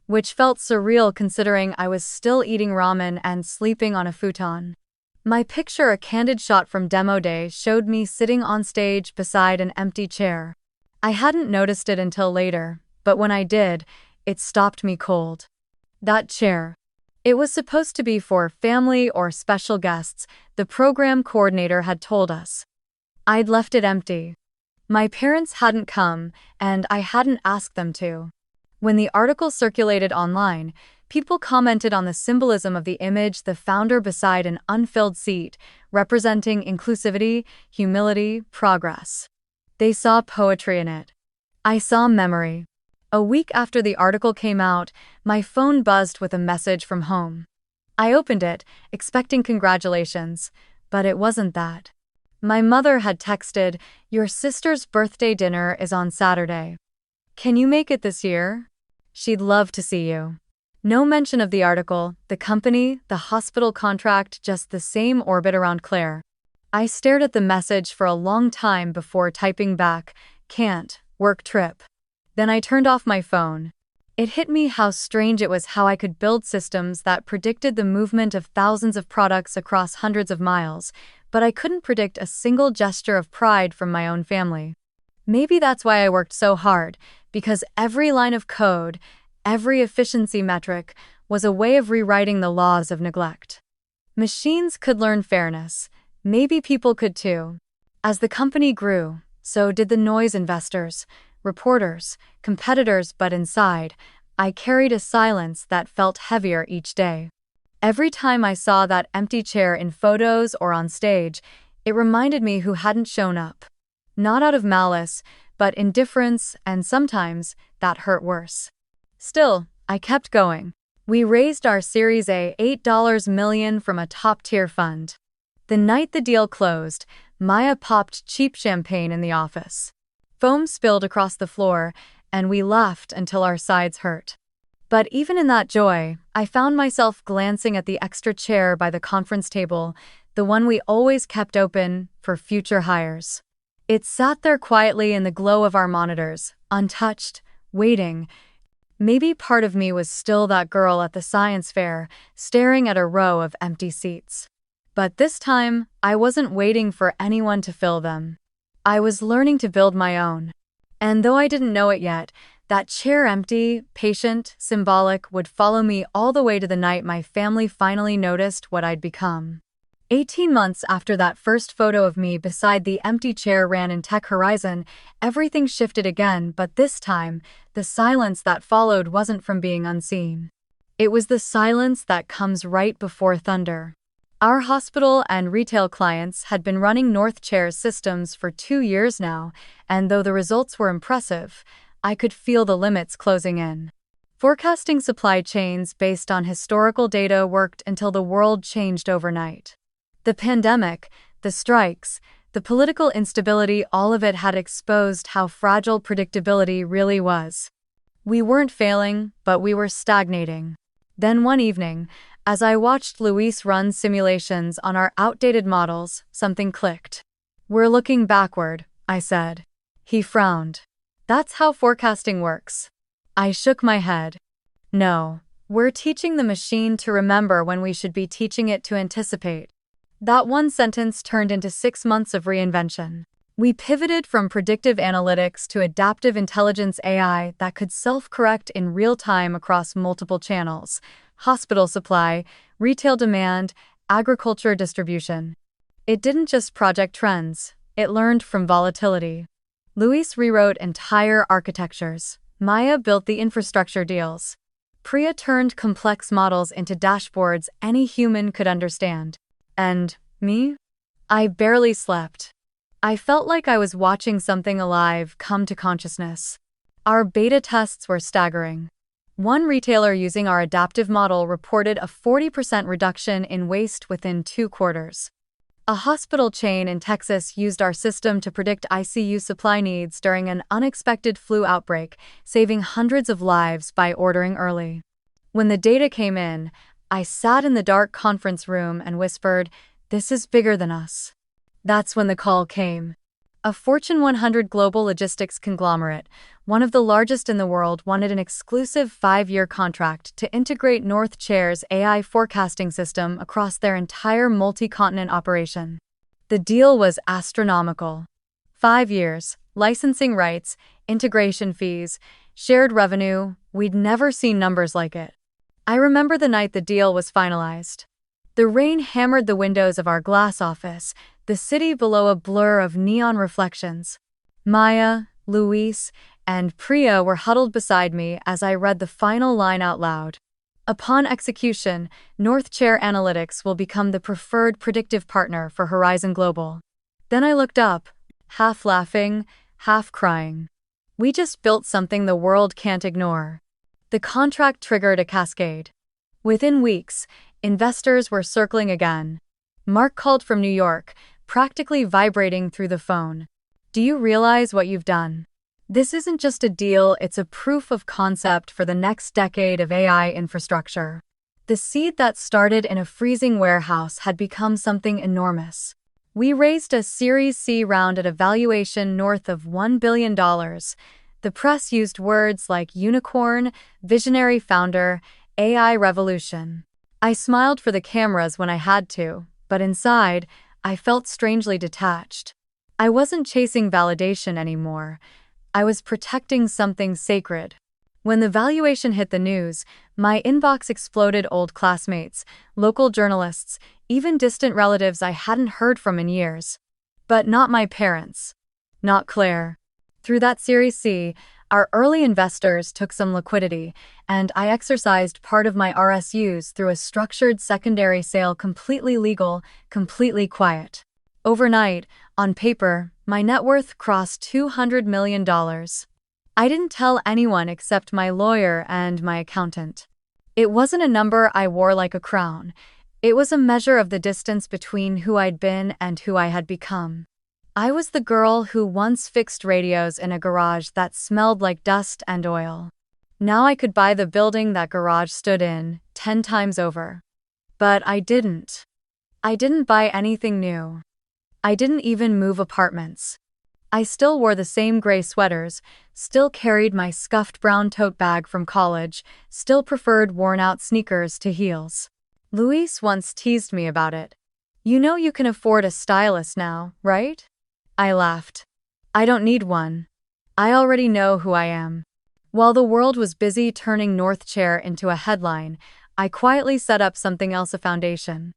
which felt surreal considering I was still eating ramen and sleeping on a futon. My picture, a candid shot from demo day, showed me sitting on stage beside an empty chair. I hadn't noticed it until later, but when I did, it stopped me cold. That chair. It was supposed to be for family or special guests, the program coordinator had told us. I'd left it empty. My parents hadn't come, and I hadn't asked them to. When the article circulated online, people commented on the symbolism of the image, the founder beside an unfilled seat, representing inclusivity, humility, progress. They saw poetry in it. I saw memory. A week after the article came out, my phone buzzed with a message from home. I opened it, expecting congratulations, but it wasn't that. My mother had texted, "Your sister's birthday dinner is on Saturday. Can you make it this year? She'd love to see you." No mention of the article, the company, the hospital contract, just the same orbit around Claire. I stared at the message for a long time before typing back, "Can't, work trip." Then I turned off my phone. It hit me how strange it was how I could build systems that predicted the movement of thousands of products across hundreds of miles, but I couldn't predict a single gesture of pride from my own family. Maybe that's why I worked so hard, because every line of code, every efficiency metric, was a way of rewriting the laws of neglect. Machines could learn fairness. Maybe people could too. As the company grew, so did the noise: investors, reporters, competitors, but inside, I carried a silence that felt heavier each day. Every time I saw that empty chair in photos or on stage, it reminded me who hadn't shown up. Not out of malice, but indifference, and sometimes that hurt worse. Still, I kept going. We raised our Series A $8 million from a top-tier fund. The night the deal closed, Maya popped cheap champagne in the office. Foam spilled across the floor, and we laughed until our sides hurt. But even in that joy, I found myself glancing at the extra chair by the conference table, the one we always kept open for future hires. It sat there quietly in the glow of our monitors, untouched, waiting. Maybe part of me was still that girl at the science fair, staring at a row of empty seats. But this time, I wasn't waiting for anyone to fill them. I was learning to build my own. And though I didn't know it yet, that chair empty, patient, symbolic would follow me all the way to the night my family finally noticed what I'd become. 18 months after that first photo of me beside the empty chair ran in Tech Horizon, everything shifted again, but this time, the silence that followed wasn't from being unseen. It was the silence that comes right before thunder. Our hospital and retail clients had been running North Chair's systems for 2 years now, and though the results were impressive, I could feel the limits closing in. Forecasting supply chains based on historical data worked until the world changed overnight. The pandemic, the strikes, the political instability, all of it had exposed how fragile predictability really was. We weren't failing, but we were stagnating. Then one evening, as I watched Luis run simulations on our outdated models, something clicked. "We're looking backward," I said. He frowned. "That's how forecasting works." I shook my head. "No, we're teaching the machine to remember when we should be teaching it to anticipate." That one sentence turned into 6 months of reinvention. We pivoted from predictive analytics to adaptive intelligence AI that could self-correct in real time across multiple channels: hospital supply, retail demand, agriculture distribution. It didn't just project trends, it learned from volatility. Luis rewrote entire architectures. Maya built the infrastructure deals. Priya turned complex models into dashboards any human could understand. And me? I barely slept. I felt like I was watching something alive come to consciousness. Our beta tests were staggering. One retailer using our adaptive model reported a 40% reduction in waste within 2 quarters. A hospital chain in Texas used our system to predict ICU supply needs during an unexpected flu outbreak, saving hundreds of lives by ordering early. When the data came in, I sat in the dark conference room and whispered, "This is bigger than us." That's when the call came. A Fortune 100 global logistics conglomerate, one of the largest in the world, wanted an exclusive 5-year contract to integrate North Chair's AI forecasting system across their entire multi-continent operation. The deal was astronomical. 5 years, licensing rights, integration fees, shared revenue. We'd never seen numbers like it. I remember the night the deal was finalized. The rain hammered the windows of our glass office, the city below a blur of neon reflections. Maya, Luis, and Priya were huddled beside me as I read the final line out loud. "Upon execution, North Chair Analytics will become the preferred predictive partner for Horizon Global." Then I looked up, half laughing, half crying. We just built something the world can't ignore. The contract triggered a cascade. Within weeks, investors were circling again. Mark called from New York, practically vibrating through the phone. "Do you realize what you've done? This isn't just a deal, it's a proof of concept for the next decade of AI infrastructure." The seed that started in a freezing warehouse had become something enormous. We raised a Series C round at a valuation north of $1 billion. The press used words like unicorn, visionary founder, AI revolution. I smiled for the cameras when I had to, but inside, I felt strangely detached. I wasn't chasing validation anymore. I was protecting something sacred. When the valuation hit the news, my inbox exploded: old classmates, local journalists, even distant relatives I hadn't heard from in years. But not my parents. Not Claire. Through that Series C, our early investors took some liquidity, and I exercised part of my RSUs through a structured secondary sale, completely legal, completely quiet. Overnight, on paper, my net worth crossed $200 million. I didn't tell anyone except my lawyer and my accountant. It wasn't a number I wore like a crown. It was a measure of the distance between who I'd been and who I had become. I was the girl who once fixed radios in a garage that smelled like dust and oil. Now I could buy the building that garage stood in 10 times over. But I didn't. I didn't buy anything new. I didn't even move apartments. I still wore the same gray sweaters, still carried my scuffed brown tote bag from college, still preferred worn-out sneakers to heels. Luis once teased me about it. "You know you can afford a stylist now, right?" I laughed. "I don't need one. I already know who I am." While the world was busy turning North Chair into a headline, I quietly set up something else, a foundation.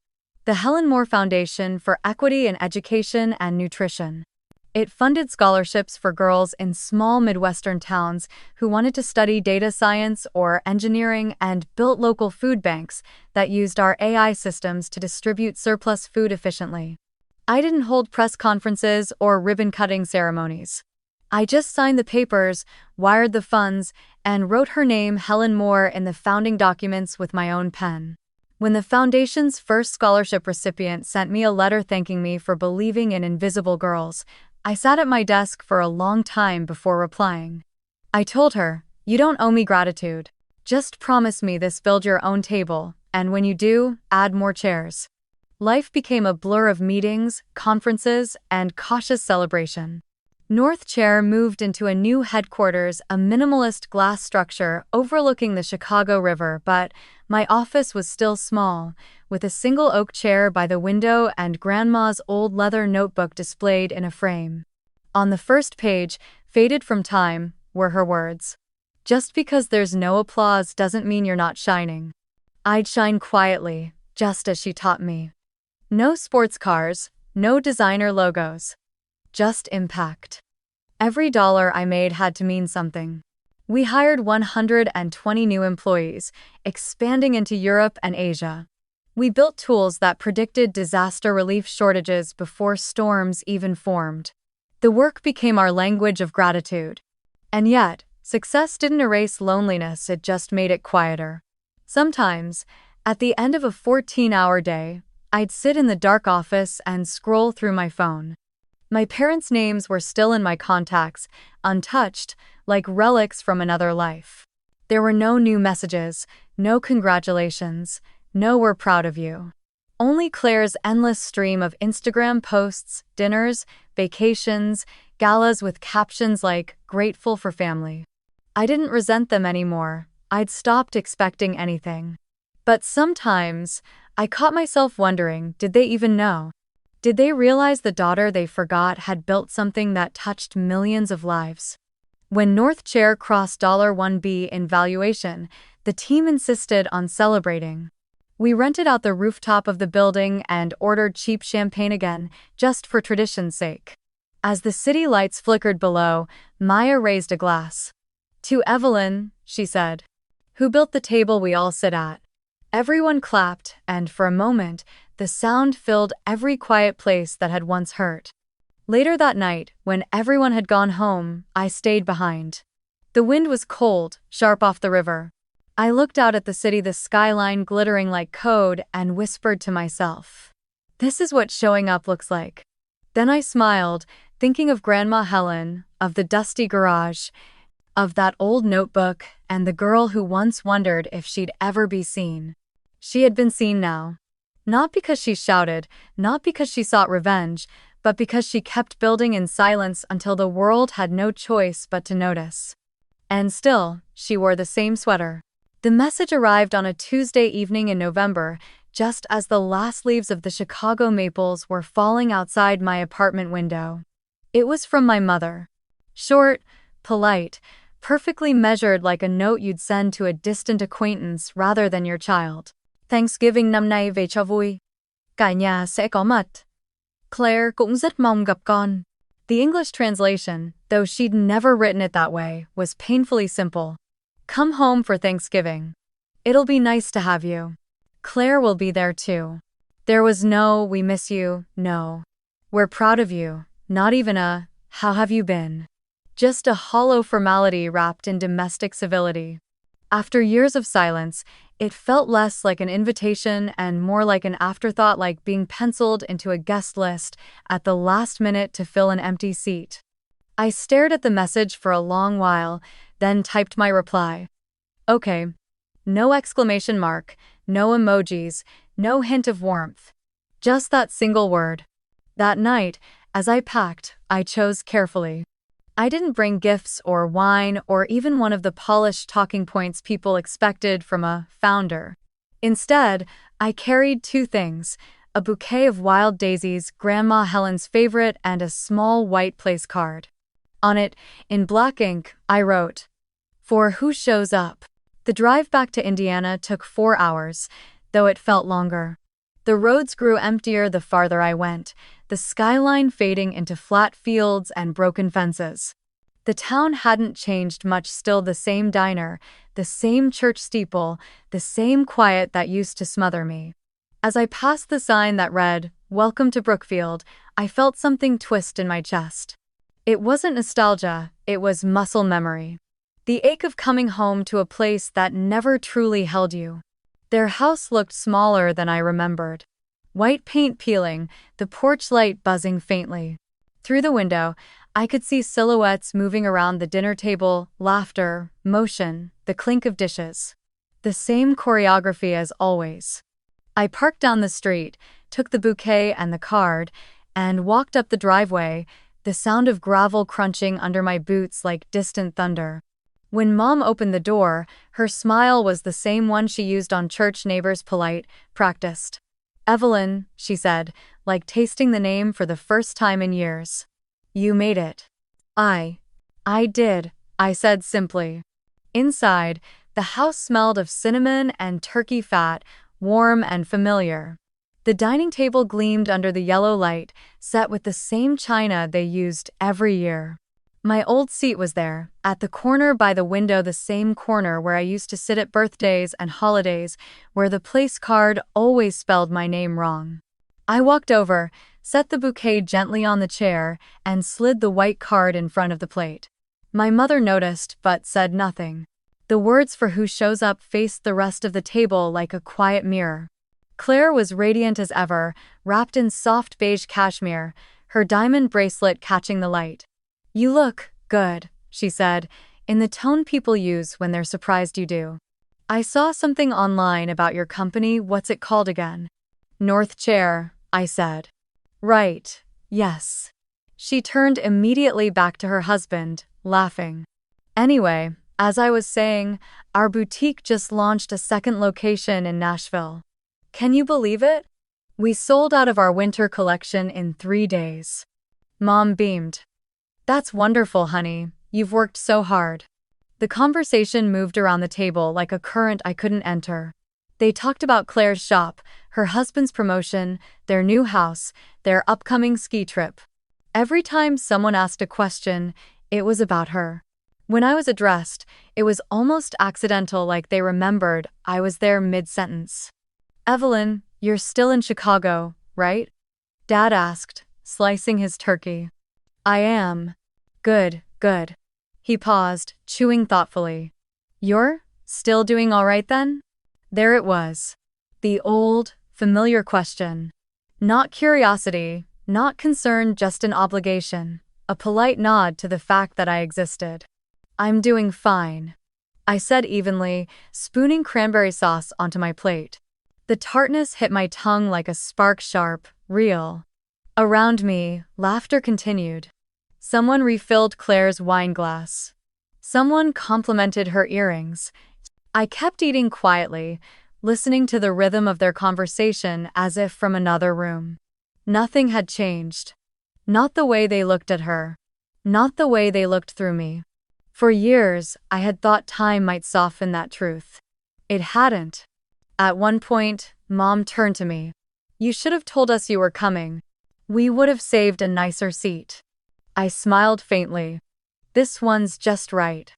The Helen Moore Foundation for Equity in Education and Nutrition. It funded scholarships for girls in small Midwestern towns who wanted to study data science or engineering, and built local food banks that used our AI systems to distribute surplus food efficiently. I didn't hold press conferences or ribbon-cutting ceremonies. I just signed the papers, wired the funds, and wrote her name, Helen Moore, in the founding documents with my own pen. When the foundation's first scholarship recipient sent me a letter thanking me for believing in invisible girls, I sat at my desk for a long time before replying. I told her, "You don't owe me gratitude. Just promise me this, build your own table, and when you do, add more chairs." Life became a blur of meetings, conferences, and cautious celebration. North Chair moved into a new headquarters, a minimalist glass structure overlooking the Chicago River, but my office was still small, with a single oak chair by the window and Grandma's old leather notebook displayed in a frame. On the first page, faded from time, were her words. "Just because there's no applause doesn't mean you're not shining." I'd shine quietly, just as she taught me. No sports cars, no designer logos. Just impact. Every dollar I made had to mean something. We hired 120 new employees, expanding into Europe and Asia. We built tools that predicted disaster relief shortages before storms even formed. The work became our language of gratitude. And yet, success didn't erase loneliness, it just made it quieter. Sometimes, at the end of a 14-hour day, I'd sit in the dark office and scroll through my phone. My parents' names were still in my contacts, untouched, like relics from another life. There were no new messages, no congratulations, no "we're proud of you." Only Claire's endless stream of Instagram posts, dinners, vacations, galas with captions like "grateful for family." I didn't resent them anymore. I'd stopped expecting anything. But sometimes, I caught myself wondering, did they even know? Did they realize the daughter they forgot had built something that touched millions of lives? When North Chair crossed $1 billion in valuation, the team insisted on celebrating. We rented out the rooftop of the building and ordered cheap champagne again, just for tradition's sake. As the city lights flickered below, Maya raised a glass. "To Evelyn," she said, "who built the table we all sit at." Everyone clapped, and for a moment, the sound filled every quiet place that had once hurt. Later that night, when everyone had gone home, I stayed behind. The wind was cold, sharp off the river. I looked out at the city, the skyline glittering like code, and whispered to myself, "This is what showing up looks like." Then I smiled, thinking of Grandma Helen, of the dusty garage, of that old notebook, and the girl who once wondered if she'd ever be seen. She had been seen now. Not because she shouted, not because she sought revenge, but because she kept building in silence until the world had no choice but to notice. And still, she wore the same sweater. The message arrived on a Tuesday evening in November, just as the last leaves of the Chicago maples were falling outside my apartment window. It was from my mother. Short, polite, perfectly measured, like a note you'd send to a distant acquaintance rather than your child. "Thanksgiving năm nay về cho vui. Cả nhà sẽ có mặt. Claire cũng rất mong gặp con." The English translation, though she'd never written it that way, was painfully simple. "Come home for Thanksgiving. It'll be nice to have you. Claire will be there too." There was no "we miss you," no "we're proud of you," not even a "how have you been?" Just a hollow formality wrapped in domestic civility. After years of silence, It felt less like an invitation and more like an afterthought, like being penciled into a guest list at the last minute to fill an empty seat. I stared at the message for a long while, then typed my reply. Okay. No exclamation mark, no emojis, no hint of warmth. Just that single word. That night, as I packed, I chose carefully. I didn't bring gifts or wine or even one of the polished talking points people expected from a founder. Instead, I carried two things: a bouquet of wild daisies, Grandma Helen's favorite, and a small white place card. On it, in black ink, I wrote, "For who shows up." The drive back to Indiana took 4 hours, though it felt longer. The roads grew emptier the farther I went, the skyline fading into flat fields and broken fences. The town hadn't changed much, still the same diner, the same church steeple, the same quiet that used to smother me. As I passed the sign that read, "Welcome to Brookfield," I felt something twist in my chest. It wasn't nostalgia, it was muscle memory. The ache of coming home to a place that never truly held you. Their house looked smaller than I remembered. White paint peeling, the porch light buzzing faintly. Through the window, I could see silhouettes moving around the dinner table, laughter, motion, the clink of dishes. The same choreography as always. I parked down the street, took the bouquet and the card, and walked up the driveway, the sound of gravel crunching under my boots like distant thunder. When Mom opened the door, her smile was the same one she used on church neighbors, polite, practiced. "Evelyn," she said, like tasting the name for the first time in years. "You made it." I did," I said simply. Inside, the house smelled of cinnamon and turkey fat, warm and familiar. The dining table gleamed under the yellow light, set with the same china they used every year. My old seat was there, at the corner by the window, the same corner where I used to sit at birthdays and holidays, where the place card always spelled my name wrong. I walked over, set the bouquet gently on the chair, and slid the white card in front of the plate. My mother noticed but said nothing. The words "for who shows up" faced the rest of the table like a quiet mirror. Claire was radiant as ever, wrapped in soft beige cashmere, her diamond bracelet catching the light. "You look good," she said, in the tone people use when they're surprised you do. "I saw something online about your company. What's it called again?" "North Chair," I said. "Right, yes." She turned immediately back to her husband, laughing. "Anyway, as I was saying, our boutique just launched a second location in Nashville. Can you believe it? We sold out of our winter collection in 3 days." Mom beamed. "That's wonderful, honey. You've worked so hard." The conversation moved around the table like a current I couldn't enter. They talked about Claire's shop, her husband's promotion, their new house, their upcoming ski trip. Every time someone asked a question, it was about her. When I was addressed, it was almost accidental, like they remembered I was there mid-sentence. "Evelyn, you're still in Chicago, right?" Dad asked, slicing his turkey. "I am." Good, good." He paused, chewing thoughtfully. "You're still doing all right then?" There it was. The old, familiar question. Not curiosity, not concern, just an obligation, a polite nod to the fact that I existed. "I'm doing fine," I said evenly, spooning cranberry sauce onto my plate. The tartness hit my tongue like a spark, sharp, real. Around me, laughter continued. Someone refilled Claire's wine glass. Someone complimented her earrings. I kept eating quietly, listening to the rhythm of their conversation as if from another room. Nothing had changed. Not the way they looked at her. Not the way they looked through me. For years, I had thought time might soften that truth. It hadn't. At one point, Mom turned to me. "You should have told us you were coming. We would have saved a nicer seat." I smiled faintly. "This one's just right."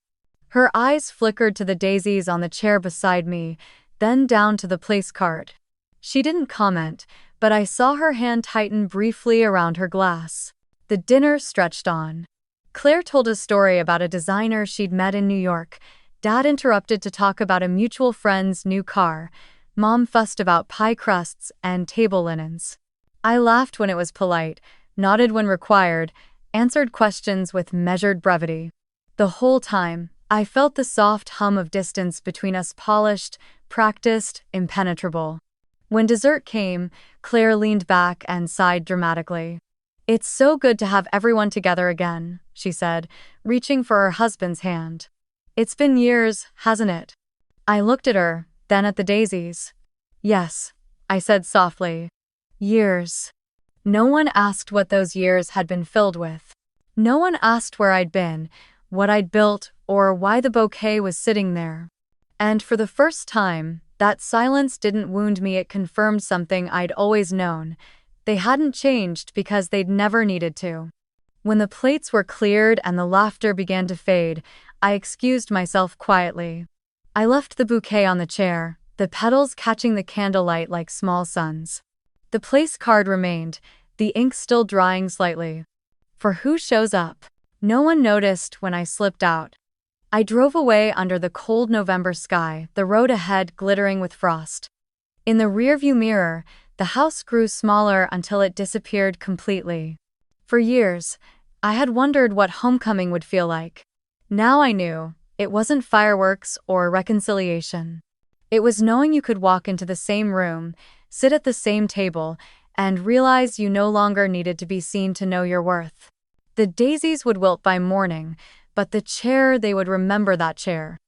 Her eyes flickered to the daisies on the chair beside me, then down to the place card. She didn't comment, but I saw her hand tighten briefly around her glass. The dinner stretched on. Claire told a story about a designer she'd met in New York, Dad interrupted to talk about a mutual friend's new car. Mom fussed about pie crusts and table linens. I laughed when it was polite, nodded when required, answered questions with measured brevity. The whole time, I felt the soft hum of distance between us, polished, practiced, impenetrable. When dessert came, Claire leaned back and sighed dramatically. "It's so good to have everyone together again," she said, reaching for her husband's hand. "It's been years, hasn't it?" I looked at her, then at the daisies. "Yes," I said softly. "Years." No one asked what those years had been filled with. No one asked where I'd been, what I'd built, or why the bouquet was sitting there. And for the first time, that silence didn't wound me, it confirmed something I'd always known. They hadn't changed because they'd never needed to. When the plates were cleared and the laughter began to fade, I excused myself quietly. I left the bouquet on the chair, the petals catching the candlelight like small suns. The place card remained, the ink still drying slightly. For who shows up? No one noticed when I slipped out. I drove away under the cold November sky, the road ahead glittering with frost. In the rearview mirror, the house grew smaller until it disappeared completely. For years, I had wondered what homecoming would feel like. Now I knew, it wasn't fireworks or reconciliation. It was knowing you could walk into the same room, sit at the same table, and realize you no longer needed to be seen to know your worth. The daisies would wilt by morning, but the chair, they would remember that chair.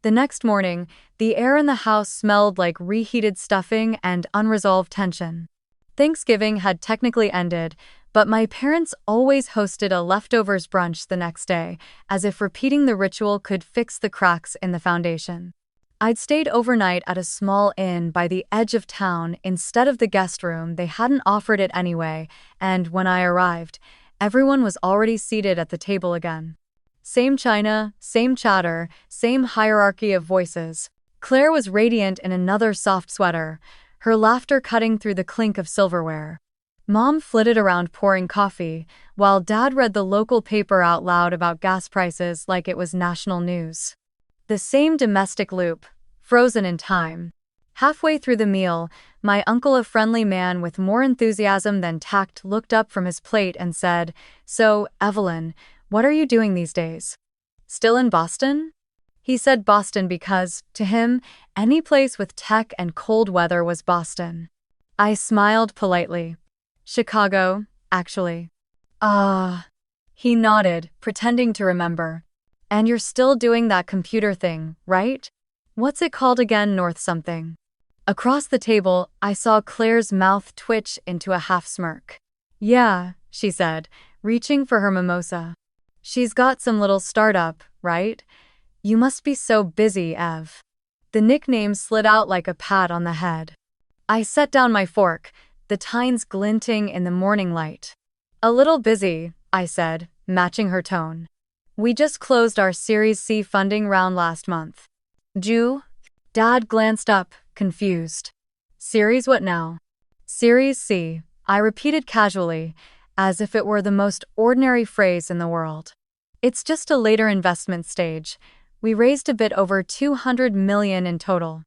The next morning, the air in the house smelled like reheated stuffing and unresolved tension. Thanksgiving had technically ended, but my parents always hosted a leftovers brunch the next day, as if repeating the ritual could fix the cracks in the foundation. I'd stayed overnight at a small inn by the edge of town instead of the guest room. They hadn't offered it anyway, and when I arrived, everyone was already seated at the table again. Same china, same chatter, same hierarchy of voices. Claire was radiant in another soft sweater, her laughter cutting through the clink of silverware. Mom flitted around pouring coffee, while Dad read the local paper out loud about gas prices like it was national news. The same domestic loop, frozen in time. Halfway through the meal, my uncle, a friendly man with more enthusiasm than tact, looked up from his plate and said, "So, Evelyn, what are you doing these days? Still in Boston?" He said Boston because, to him, any place with tech and cold weather was Boston. I smiled politely. "Chicago, actually." "Ah." He nodded, pretending to remember. "And you're still doing that computer thing, right? What's it called again? North something." Across the table, I saw Claire's mouth twitch into a half smirk. "Yeah," she said, reaching for her mimosa. "She's got some little startup, right? You must be so busy, Ev." The nickname slid out like a pat on the head. I set down my fork, the tines glinting in the morning light. "A little busy," I said, matching her tone. "We just closed our Series C funding round last month." "Jew?" Dad glanced up, confused. "Series what now?" "Series C," I repeated casually, as if it were the most ordinary phrase in the world. "It's just a later investment stage. We raised a bit over $200 million in total."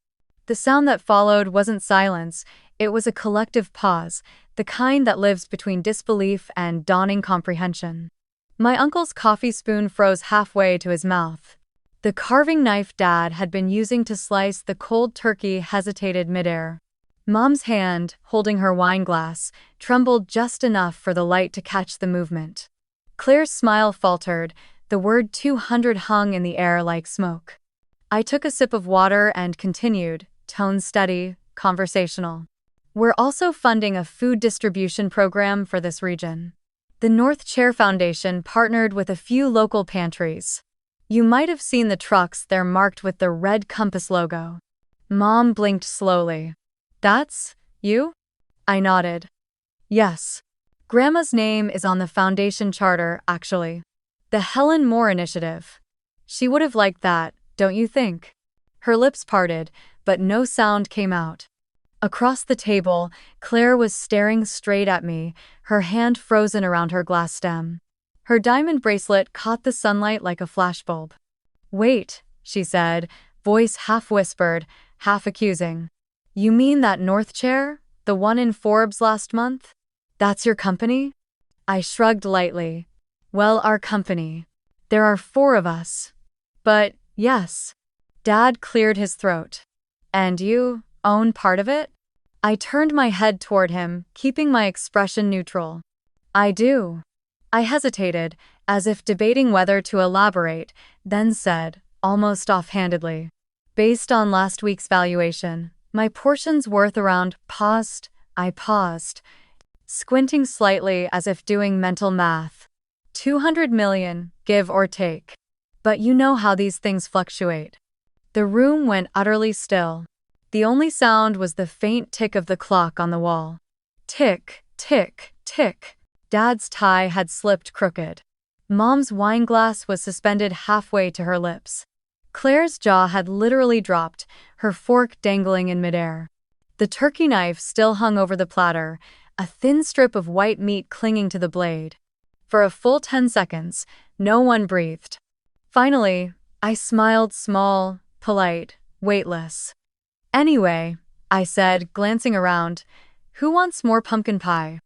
The sound that followed wasn't silence, it was a collective pause, the kind that lives between disbelief and dawning comprehension. My uncle's coffee spoon froze halfway to his mouth. The carving knife Dad had been using to slice the cold turkey hesitated midair. Mom's hand, holding her wine glass, trembled just enough for the light to catch the movement. Claire's smile faltered, the word 200 hung in the air like smoke. I took a sip of water and continued, tone steady, conversational. "We're also funding a food distribution program for this region. The North Chair Foundation partnered with a few local pantries. You might have seen the trucks, they're marked with the red compass logo." Mom blinked slowly. "That's you?" I nodded. "Yes. Grandma's name is on the foundation charter, actually. The Helen Moore Initiative. She would have liked that, don't you think?" Her lips parted, but no sound came out. Across the table, Claire was staring straight at me, her hand frozen around her glass stem. Her diamond bracelet caught the sunlight like a flashbulb. "Wait," she said, voice half whispered, half accusing. You mean that North chair? The one in Forbes last month? That's your company? I shrugged lightly. Well, our company. There are 4 of us. But, yes. Dad cleared his throat. And you own part of it? I turned my head toward him, keeping my expression neutral. I do. I hesitated, as if debating whether to elaborate, then said, almost offhandedly. Based on last week's valuation, my portion's worth around paused. I paused, squinting slightly as if doing mental math. 200 million, give or take. But you know how these things fluctuate. The room went utterly still. The only sound was the faint tick of the clock on the wall. Tick, tick, tick. Dad's tie had slipped crooked. Mom's wineglass was suspended halfway to her lips. Claire's jaw had literally dropped, her fork dangling in midair. The turkey knife still hung over the platter, a thin strip of white meat clinging to the blade. For a full 10 seconds, no one breathed. Finally, I smiled small, polite, weightless. Anyway, I said, glancing around, who wants more pumpkin pie?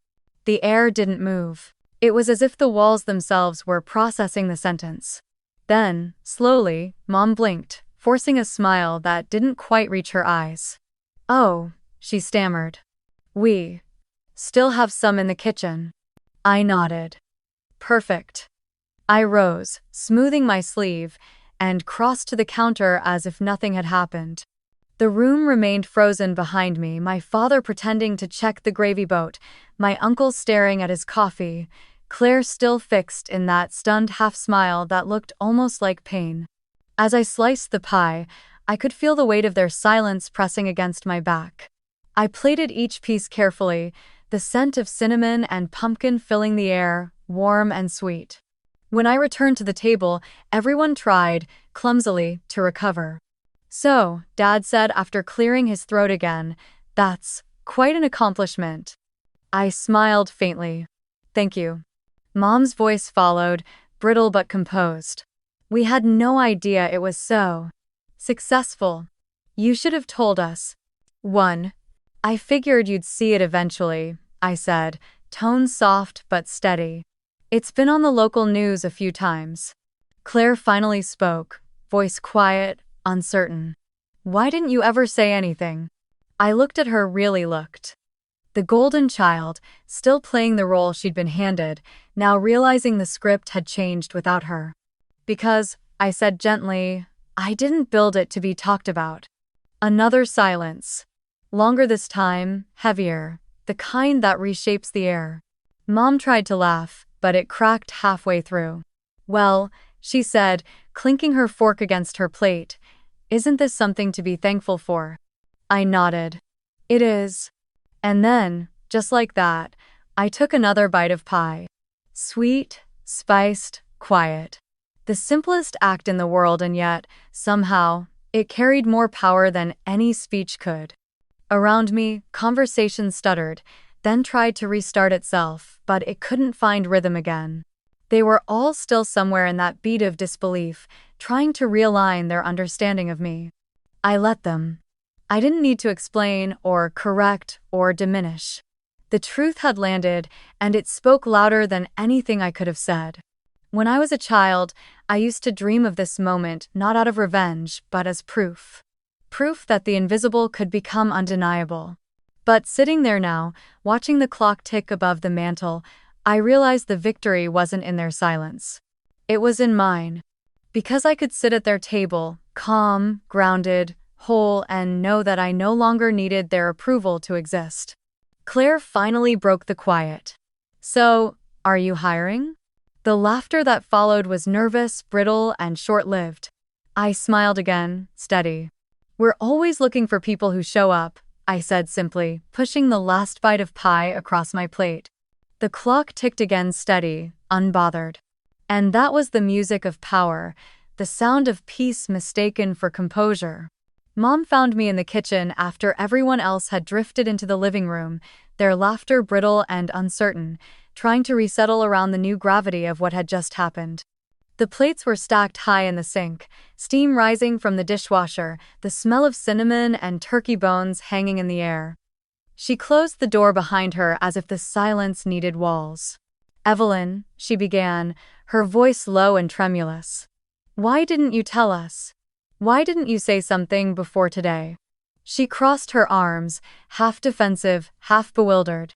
The air didn't move. It was as if the walls themselves were processing the sentence. Then, slowly, Mom blinked, forcing a smile that didn't quite reach her eyes. Oh, she stammered. We still have some in the kitchen. I nodded. Perfect. I rose, smoothing my sleeve, and crossed to the counter as if nothing had happened. The room remained frozen behind me, my father pretending to check the gravy boat, my uncle staring at his coffee, Claire still fixed in that stunned half-smile that looked almost like pain. As I sliced the pie, I could feel the weight of their silence pressing against my back. I plated each piece carefully, the scent of cinnamon and pumpkin filling the air, warm and sweet. When I returned to the table, everyone tried, clumsily, to recover. So, Dad said after clearing his throat again, that's quite an accomplishment. I smiled faintly. Thank you. Mom's voice followed, brittle but composed. We had no idea it was so successful. You should have told us. 1. I figured you'd see it eventually, I said, tone soft but steady. It's been on the local news a few times. Claire finally spoke, voice quiet, uncertain. Why didn't you ever say anything? I looked at her, really looked. The golden child, still playing the role she'd been handed, now realizing the script had changed without her. Because, I said gently, I didn't build it to be talked about. Another silence. Longer this time, heavier, the kind that reshapes the air. Mom tried to laugh, but it cracked halfway through. Well, she said, clinking her fork against her plate, isn't this something to be thankful for? I nodded. It is. And then, just like that, I took another bite of pie. Sweet, spiced, quiet. The simplest act in the world, and yet, somehow, it carried more power than any speech could. Around me, conversation stuttered, then tried to restart itself, but it couldn't find rhythm again. They were all still somewhere in that beat of disbelief, trying to realign their understanding of me. I let them. I didn't need to explain or correct or diminish. The truth had landed, and it spoke louder than anything I could have said. When I was a child, I used to dream of this moment not out of revenge, but as proof. Proof that the invisible could become undeniable. But sitting there now, watching the clock tick above the mantel, I realized the victory wasn't in their silence. It was in mine. Because I could sit at their table, calm, grounded, whole, and know that I no longer needed their approval to exist. Claire finally broke the quiet. So, are you hiring? The laughter that followed was nervous, brittle, and short-lived. I smiled again, steady. We're always looking for people who show up, I said simply, pushing the last bite of pie across my plate. The clock ticked again, steady, unbothered. And that was the music of power, the sound of peace mistaken for composure. Mom found me in the kitchen after everyone else had drifted into the living room, their laughter brittle and uncertain, trying to resettle around the new gravity of what had just happened. The plates were stacked high in the sink, steam rising from the dishwasher, the smell of cinnamon and turkey bones hanging in the air. She closed the door behind her as if the silence needed walls. "Evelyn," she began, her voice low and tremulous. "Why didn't you tell us? Why didn't you say something before today?" She crossed her arms, half defensive, half bewildered.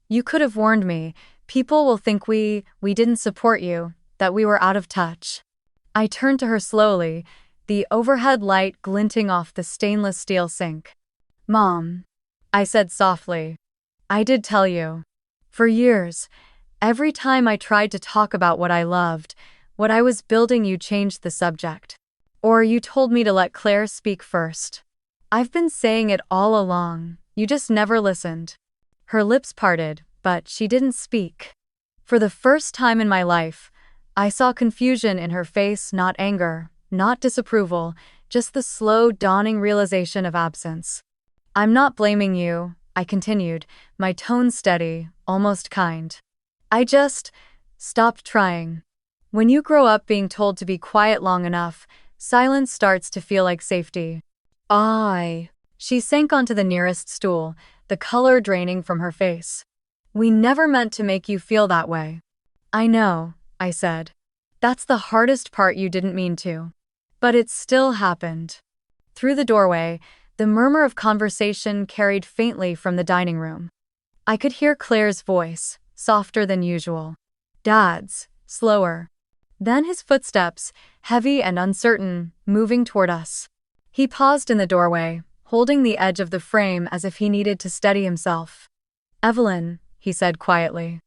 "You could have warned me. People will think we didn't support you, that we were out of touch." I turned to her slowly, the overhead light glinting off the stainless steel sink. "Mom," I said softly, "I did tell you. For years, every time I tried to talk about what I loved, what I was building, you changed the subject. Or you told me to let Claire speak first. I've been saying it all along, you just never listened." Her lips parted, but she didn't speak. For the first time in my life, I saw confusion in her face, not anger, not disapproval, just the slow dawning realization of absence. "I'm not blaming you," I continued, my tone steady, almost kind. "I just stopped trying. When you grow up being told to be quiet long enough, silence starts to feel like safety." She sank onto the nearest stool, the color draining from her face. "We never meant to make you feel that way." "I know," I said. "That's the hardest part, you didn't mean to. But it still happened." Through the doorway, the murmur of conversation carried faintly from the dining room. I could hear Claire's voice, softer than usual. Dad's, slower. Then his footsteps, heavy and uncertain, moving toward us. He paused in the doorway, holding the edge of the frame as if he needed to steady himself. "Evelyn," he said quietly.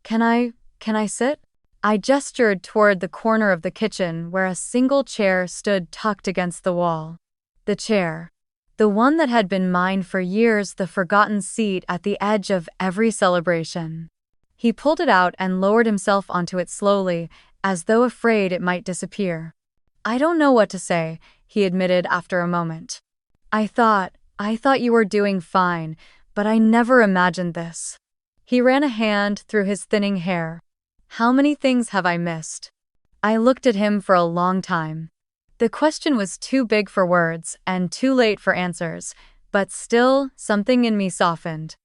Can I sit?" I gestured toward the corner of the kitchen where a single chair stood tucked against the wall. The chair. The one that had been mine for years, the forgotten seat at the edge of every celebration. He pulled it out and lowered himself onto it slowly, as though afraid it might disappear. "I don't know what to say," he admitted after a moment. I thought you were doing fine, but I never imagined this." He ran a hand through his thinning hair. "How many things have I missed?" I looked at him for a long time. The question was too big for words and too late for answers, but still, something in me softened.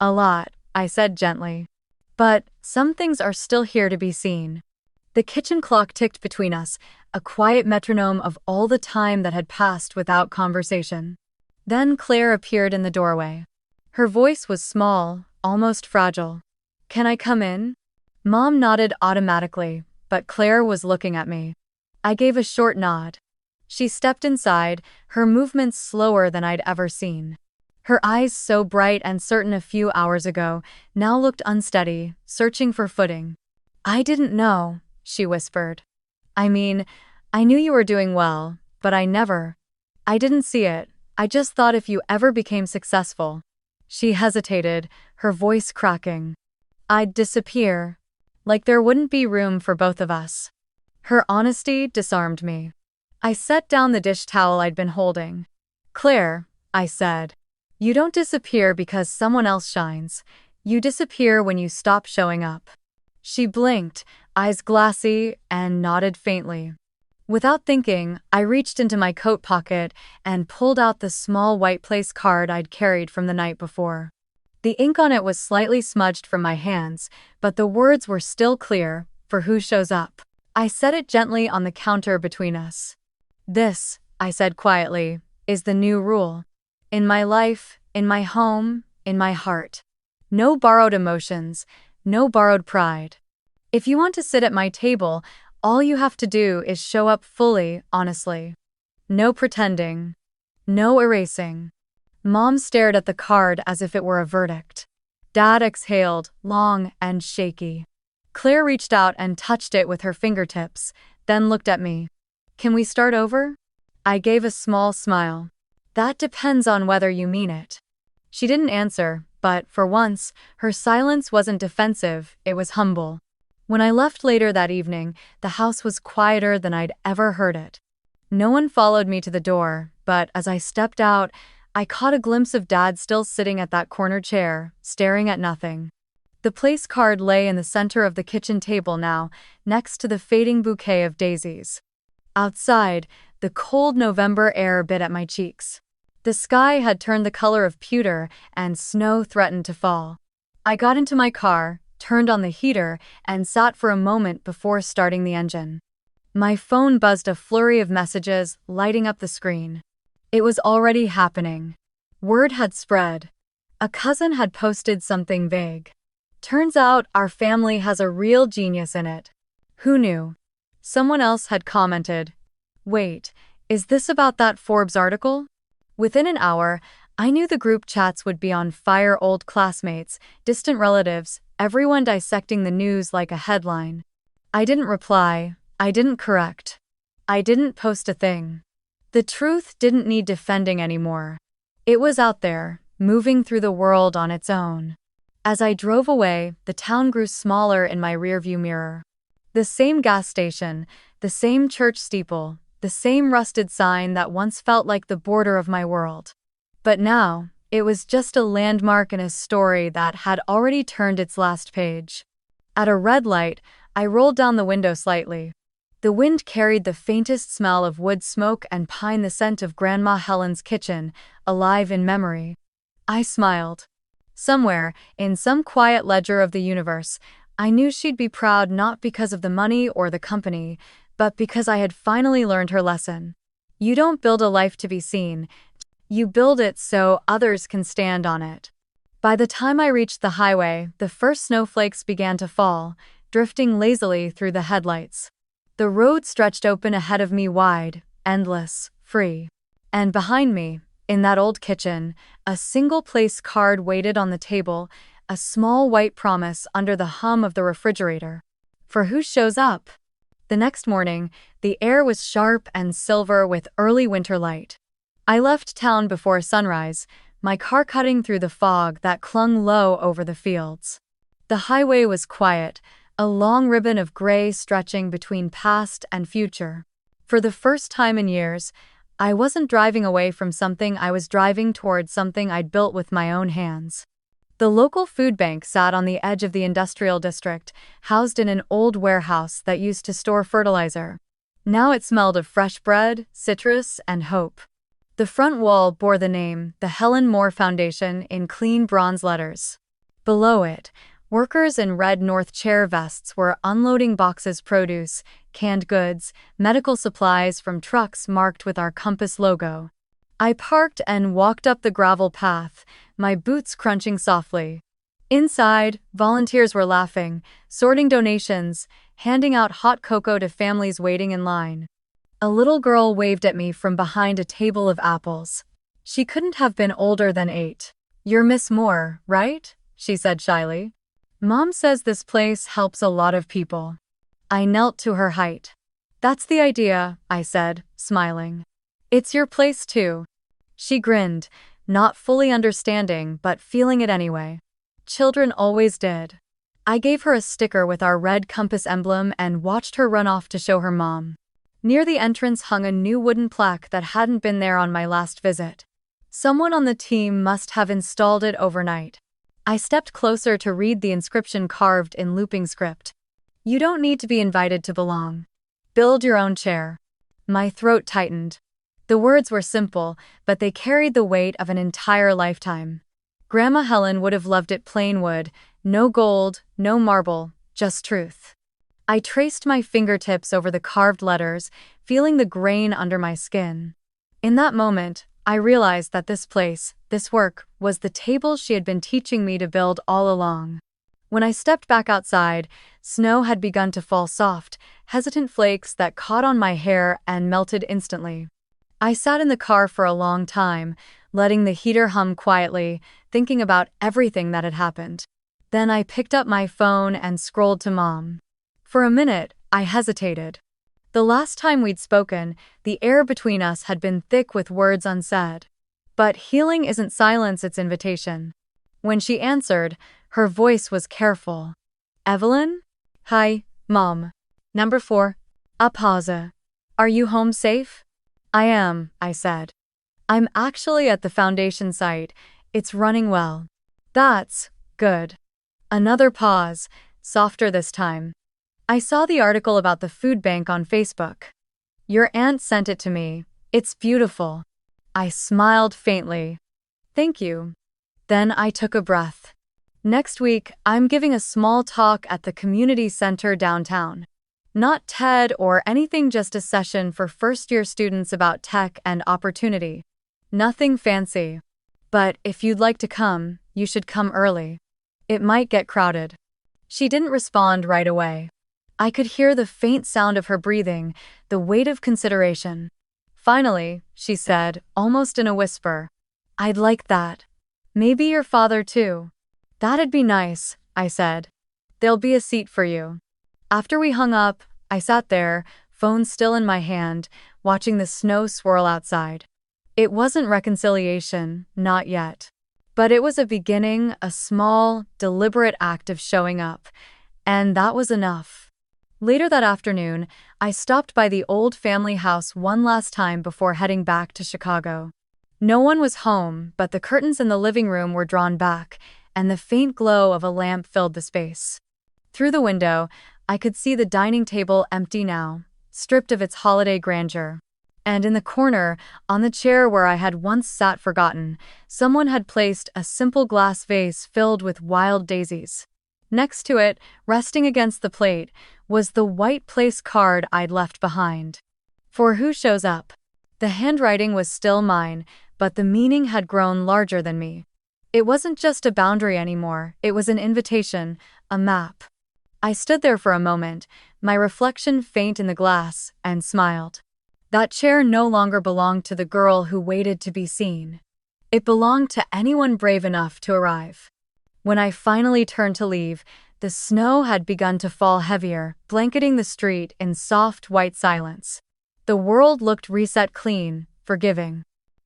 "A lot," I said gently. "But some things are still here to be seen." The kitchen clock ticked between us, a quiet metronome of all the time that had passed without conversation. Then Claire appeared in the doorway. Her voice was small, almost fragile. "Can I come in?" Mom nodded automatically, but Claire was looking at me. I gave a short nod. She stepped inside, her movements slower than I'd ever seen. Her eyes, so bright and certain a few hours ago, now looked unsteady, searching for footing. "I didn't know," she whispered. I knew you were doing well, but I didn't see it. I just thought if you ever became successful." She hesitated, her voice cracking. "I'd disappear. Like there wouldn't be room for both of us." Her honesty disarmed me. I set down the dish towel I'd been holding. "Claire," I said, "you don't disappear because someone else shines. You disappear when you stop showing up." She blinked, eyes glassy, and nodded faintly. Without thinking, I reached into my coat pocket and pulled out the small white place card I'd carried from the night before. The ink on it was slightly smudged from my hands, but the words were still clear, "For who shows up." I set it gently on the counter between us. "This," I said quietly, "is the new rule. In my life, in my home, in my heart. No borrowed emotions, no borrowed pride. If you want to sit at my table, all you have to do is show up fully, honestly. No pretending. No erasing." Mom stared at the card as if it were a verdict. Dad exhaled, long and shaky. Claire reached out and touched it with her fingertips, then looked at me. "Can we start over?" I gave a small smile. "That depends on whether you mean it." She didn't answer, but, for once, her silence wasn't defensive, it was humble. When I left later that evening, the house was quieter than I'd ever heard it. No one followed me to the door, but as I stepped out, I caught a glimpse of Dad still sitting at that corner chair, staring at nothing. The place card lay in the center of the kitchen table now, next to the fading bouquet of daisies. Outside, the cold November air bit at my cheeks. The sky had turned the color of pewter, and snow threatened to fall. I got into my car, turned on the heater, and sat for a moment before starting the engine. My phone buzzed a flurry of messages, lighting up the screen. It was already happening. Word had spread. A cousin had posted something vague. Turns out our family has a real genius in it. Who knew? Someone else had commented, "Wait, is this about that Forbes article?" Within an hour, I knew the group chats would be on fire. Old classmates, distant relatives, everyone dissecting the news like a headline. I didn't reply. I didn't correct. I didn't post a thing. The truth didn't need defending anymore. It was out there, moving through the world on its own. As I drove away, the town grew smaller in my rearview mirror. The same gas station, the same church steeple, the same rusted sign that once felt like the border of my world. But now, it was just a landmark in a story that had already turned its last page. At a red light, I rolled down the window slightly. The wind carried the faintest smell of wood smoke and pine, the scent of Grandma Helen's kitchen, alive in memory. I smiled. Somewhere, in some quiet ledger of the universe, I knew she'd be proud, not because of the money or the company, but because I had finally learned her lesson. You don't build a life to be seen. You build it so others can stand on it. By the time I reached the highway, the first snowflakes began to fall, drifting lazily through the headlights. The road stretched open ahead of me, wide, endless, free. And behind me, in that old kitchen, a single place card waited on the table, a small white promise under the hum of the refrigerator. For who shows up? The next morning, the air was sharp and silver with early winter light. I left town before sunrise, my car cutting through the fog that clung low over the fields. The highway was quiet, a long ribbon of gray stretching between past and future. For the first time in years, I wasn't driving away from something. I was driving towards something I'd built with my own hands. The local food bank sat on the edge of the industrial district, housed in an old warehouse that used to store fertilizer. Now it smelled of fresh bread, citrus, and hope. The front wall bore the name, the Helen Moore Foundation, in clean bronze letters. Below it, workers in red North Chair vests were unloading boxes, produce, canned goods, medical supplies from trucks marked with our Compass logo. I parked and walked up the gravel path, my boots crunching softly. Inside, volunteers were laughing, sorting donations, handing out hot cocoa to families waiting in line. A little girl waved at me from behind a table of apples. She couldn't have been older than 8. "You're Miss Moore, right?" she said shyly. "Mom says this place helps a lot of people." I knelt to her height. "That's the idea," I said, smiling. "It's your place too." She grinned, not fully understanding but feeling it anyway. Children always did. I gave her a sticker with our red Compass emblem and watched her run off to show her mom. Near the entrance hung a new wooden plaque that hadn't been there on my last visit. Someone on the team must have installed it overnight. I stepped closer to read the inscription carved in looping script. "You don't need to be invited to belong. Build your own chair." My throat tightened. The words were simple, but they carried the weight of an entire lifetime. Grandma Helen would have loved it. Plain wood, no gold, no marble, just truth. I traced my fingertips over the carved letters, feeling the grain under my skin. In that moment, I realized that this place, this work, was the table she had been teaching me to build all along. When I stepped back outside, snow had begun to fall, soft, hesitant flakes that caught on my hair and melted instantly. I sat in the car for a long time, letting the heater hum quietly, thinking about everything that had happened. Then I picked up my phone and scrolled to Mom. For a minute, I hesitated. The last time we'd spoken, the air between us had been thick with words unsaid. But healing isn't silence, it's invitation. When she answered, her voice was careful. "Evelyn? Hi, Mom. Number 4. A pause. Are you home safe?" "I am," I said. "I'm actually at the foundation site. It's running well." "That's good." Another pause, softer this time. I saw the article about the food bank on Facebook. Your aunt sent it to me. It's beautiful. I smiled faintly. Thank you. Then I took a breath. Next week, I'm giving a small talk at the community center downtown. Not TED or anything, just a session for first-year students about tech and opportunity. Nothing fancy. But if you'd like to come, you should come early. It might get crowded. She didn't respond right away. I could hear the faint sound of her breathing, the weight of consideration. Finally, she said, almost in a whisper, I'd like that. Maybe your father too. That'd be nice, I said. There'll be a seat for you. After we hung up, I sat there, phone still in my hand, watching the snow swirl outside. It wasn't reconciliation, not yet. But it was a beginning, a small, deliberate act of showing up. And that was enough. Later that afternoon, I stopped by the old family house one last time before heading back to Chicago. No one was home, but the curtains in the living room were drawn back, and the faint glow of a lamp filled the space. Through the window, I could see the dining table empty now, stripped of its holiday grandeur. And in the corner, on the chair where I had once sat forgotten, someone had placed a simple glass vase filled with wild daisies. Next to it, resting against the plate, was the white place card I'd left behind. For who shows up? The handwriting was still mine, but the meaning had grown larger than me. It wasn't just a boundary anymore, it was an invitation, a map. I stood there for a moment, my reflection faint in the glass, and smiled. That chair no longer belonged to the girl who waited to be seen. It belonged to anyone brave enough to arrive. When I finally turned to leave, the snow had begun to fall heavier, blanketing the street in soft white silence. The world looked reset, clean, forgiving.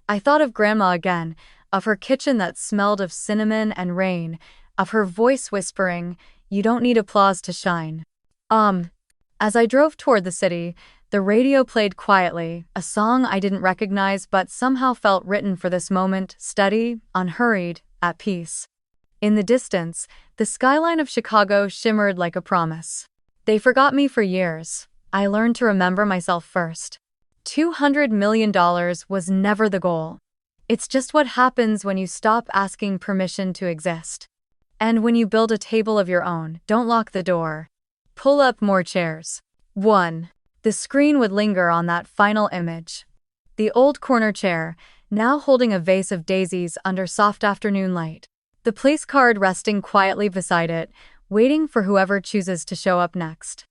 I thought of Grandma again, of her kitchen that smelled of cinnamon and rain, of her voice whispering, "You don't need applause to shine." As I drove toward the city, the radio played quietly, a song I didn't recognize but somehow felt written for this moment, steady, unhurried, at peace. In the distance, the skyline of Chicago shimmered like a promise. They forgot me for years. I learned to remember myself first. $200 million was never the goal. It's just what happens when you stop asking permission to exist. And when you build a table of your own, don't lock the door. Pull up more chairs. 1. The screen would linger on that final image. The old corner chair, now holding a vase of daisies under soft afternoon light. The place card resting quietly beside it, waiting for whoever chooses to show up next.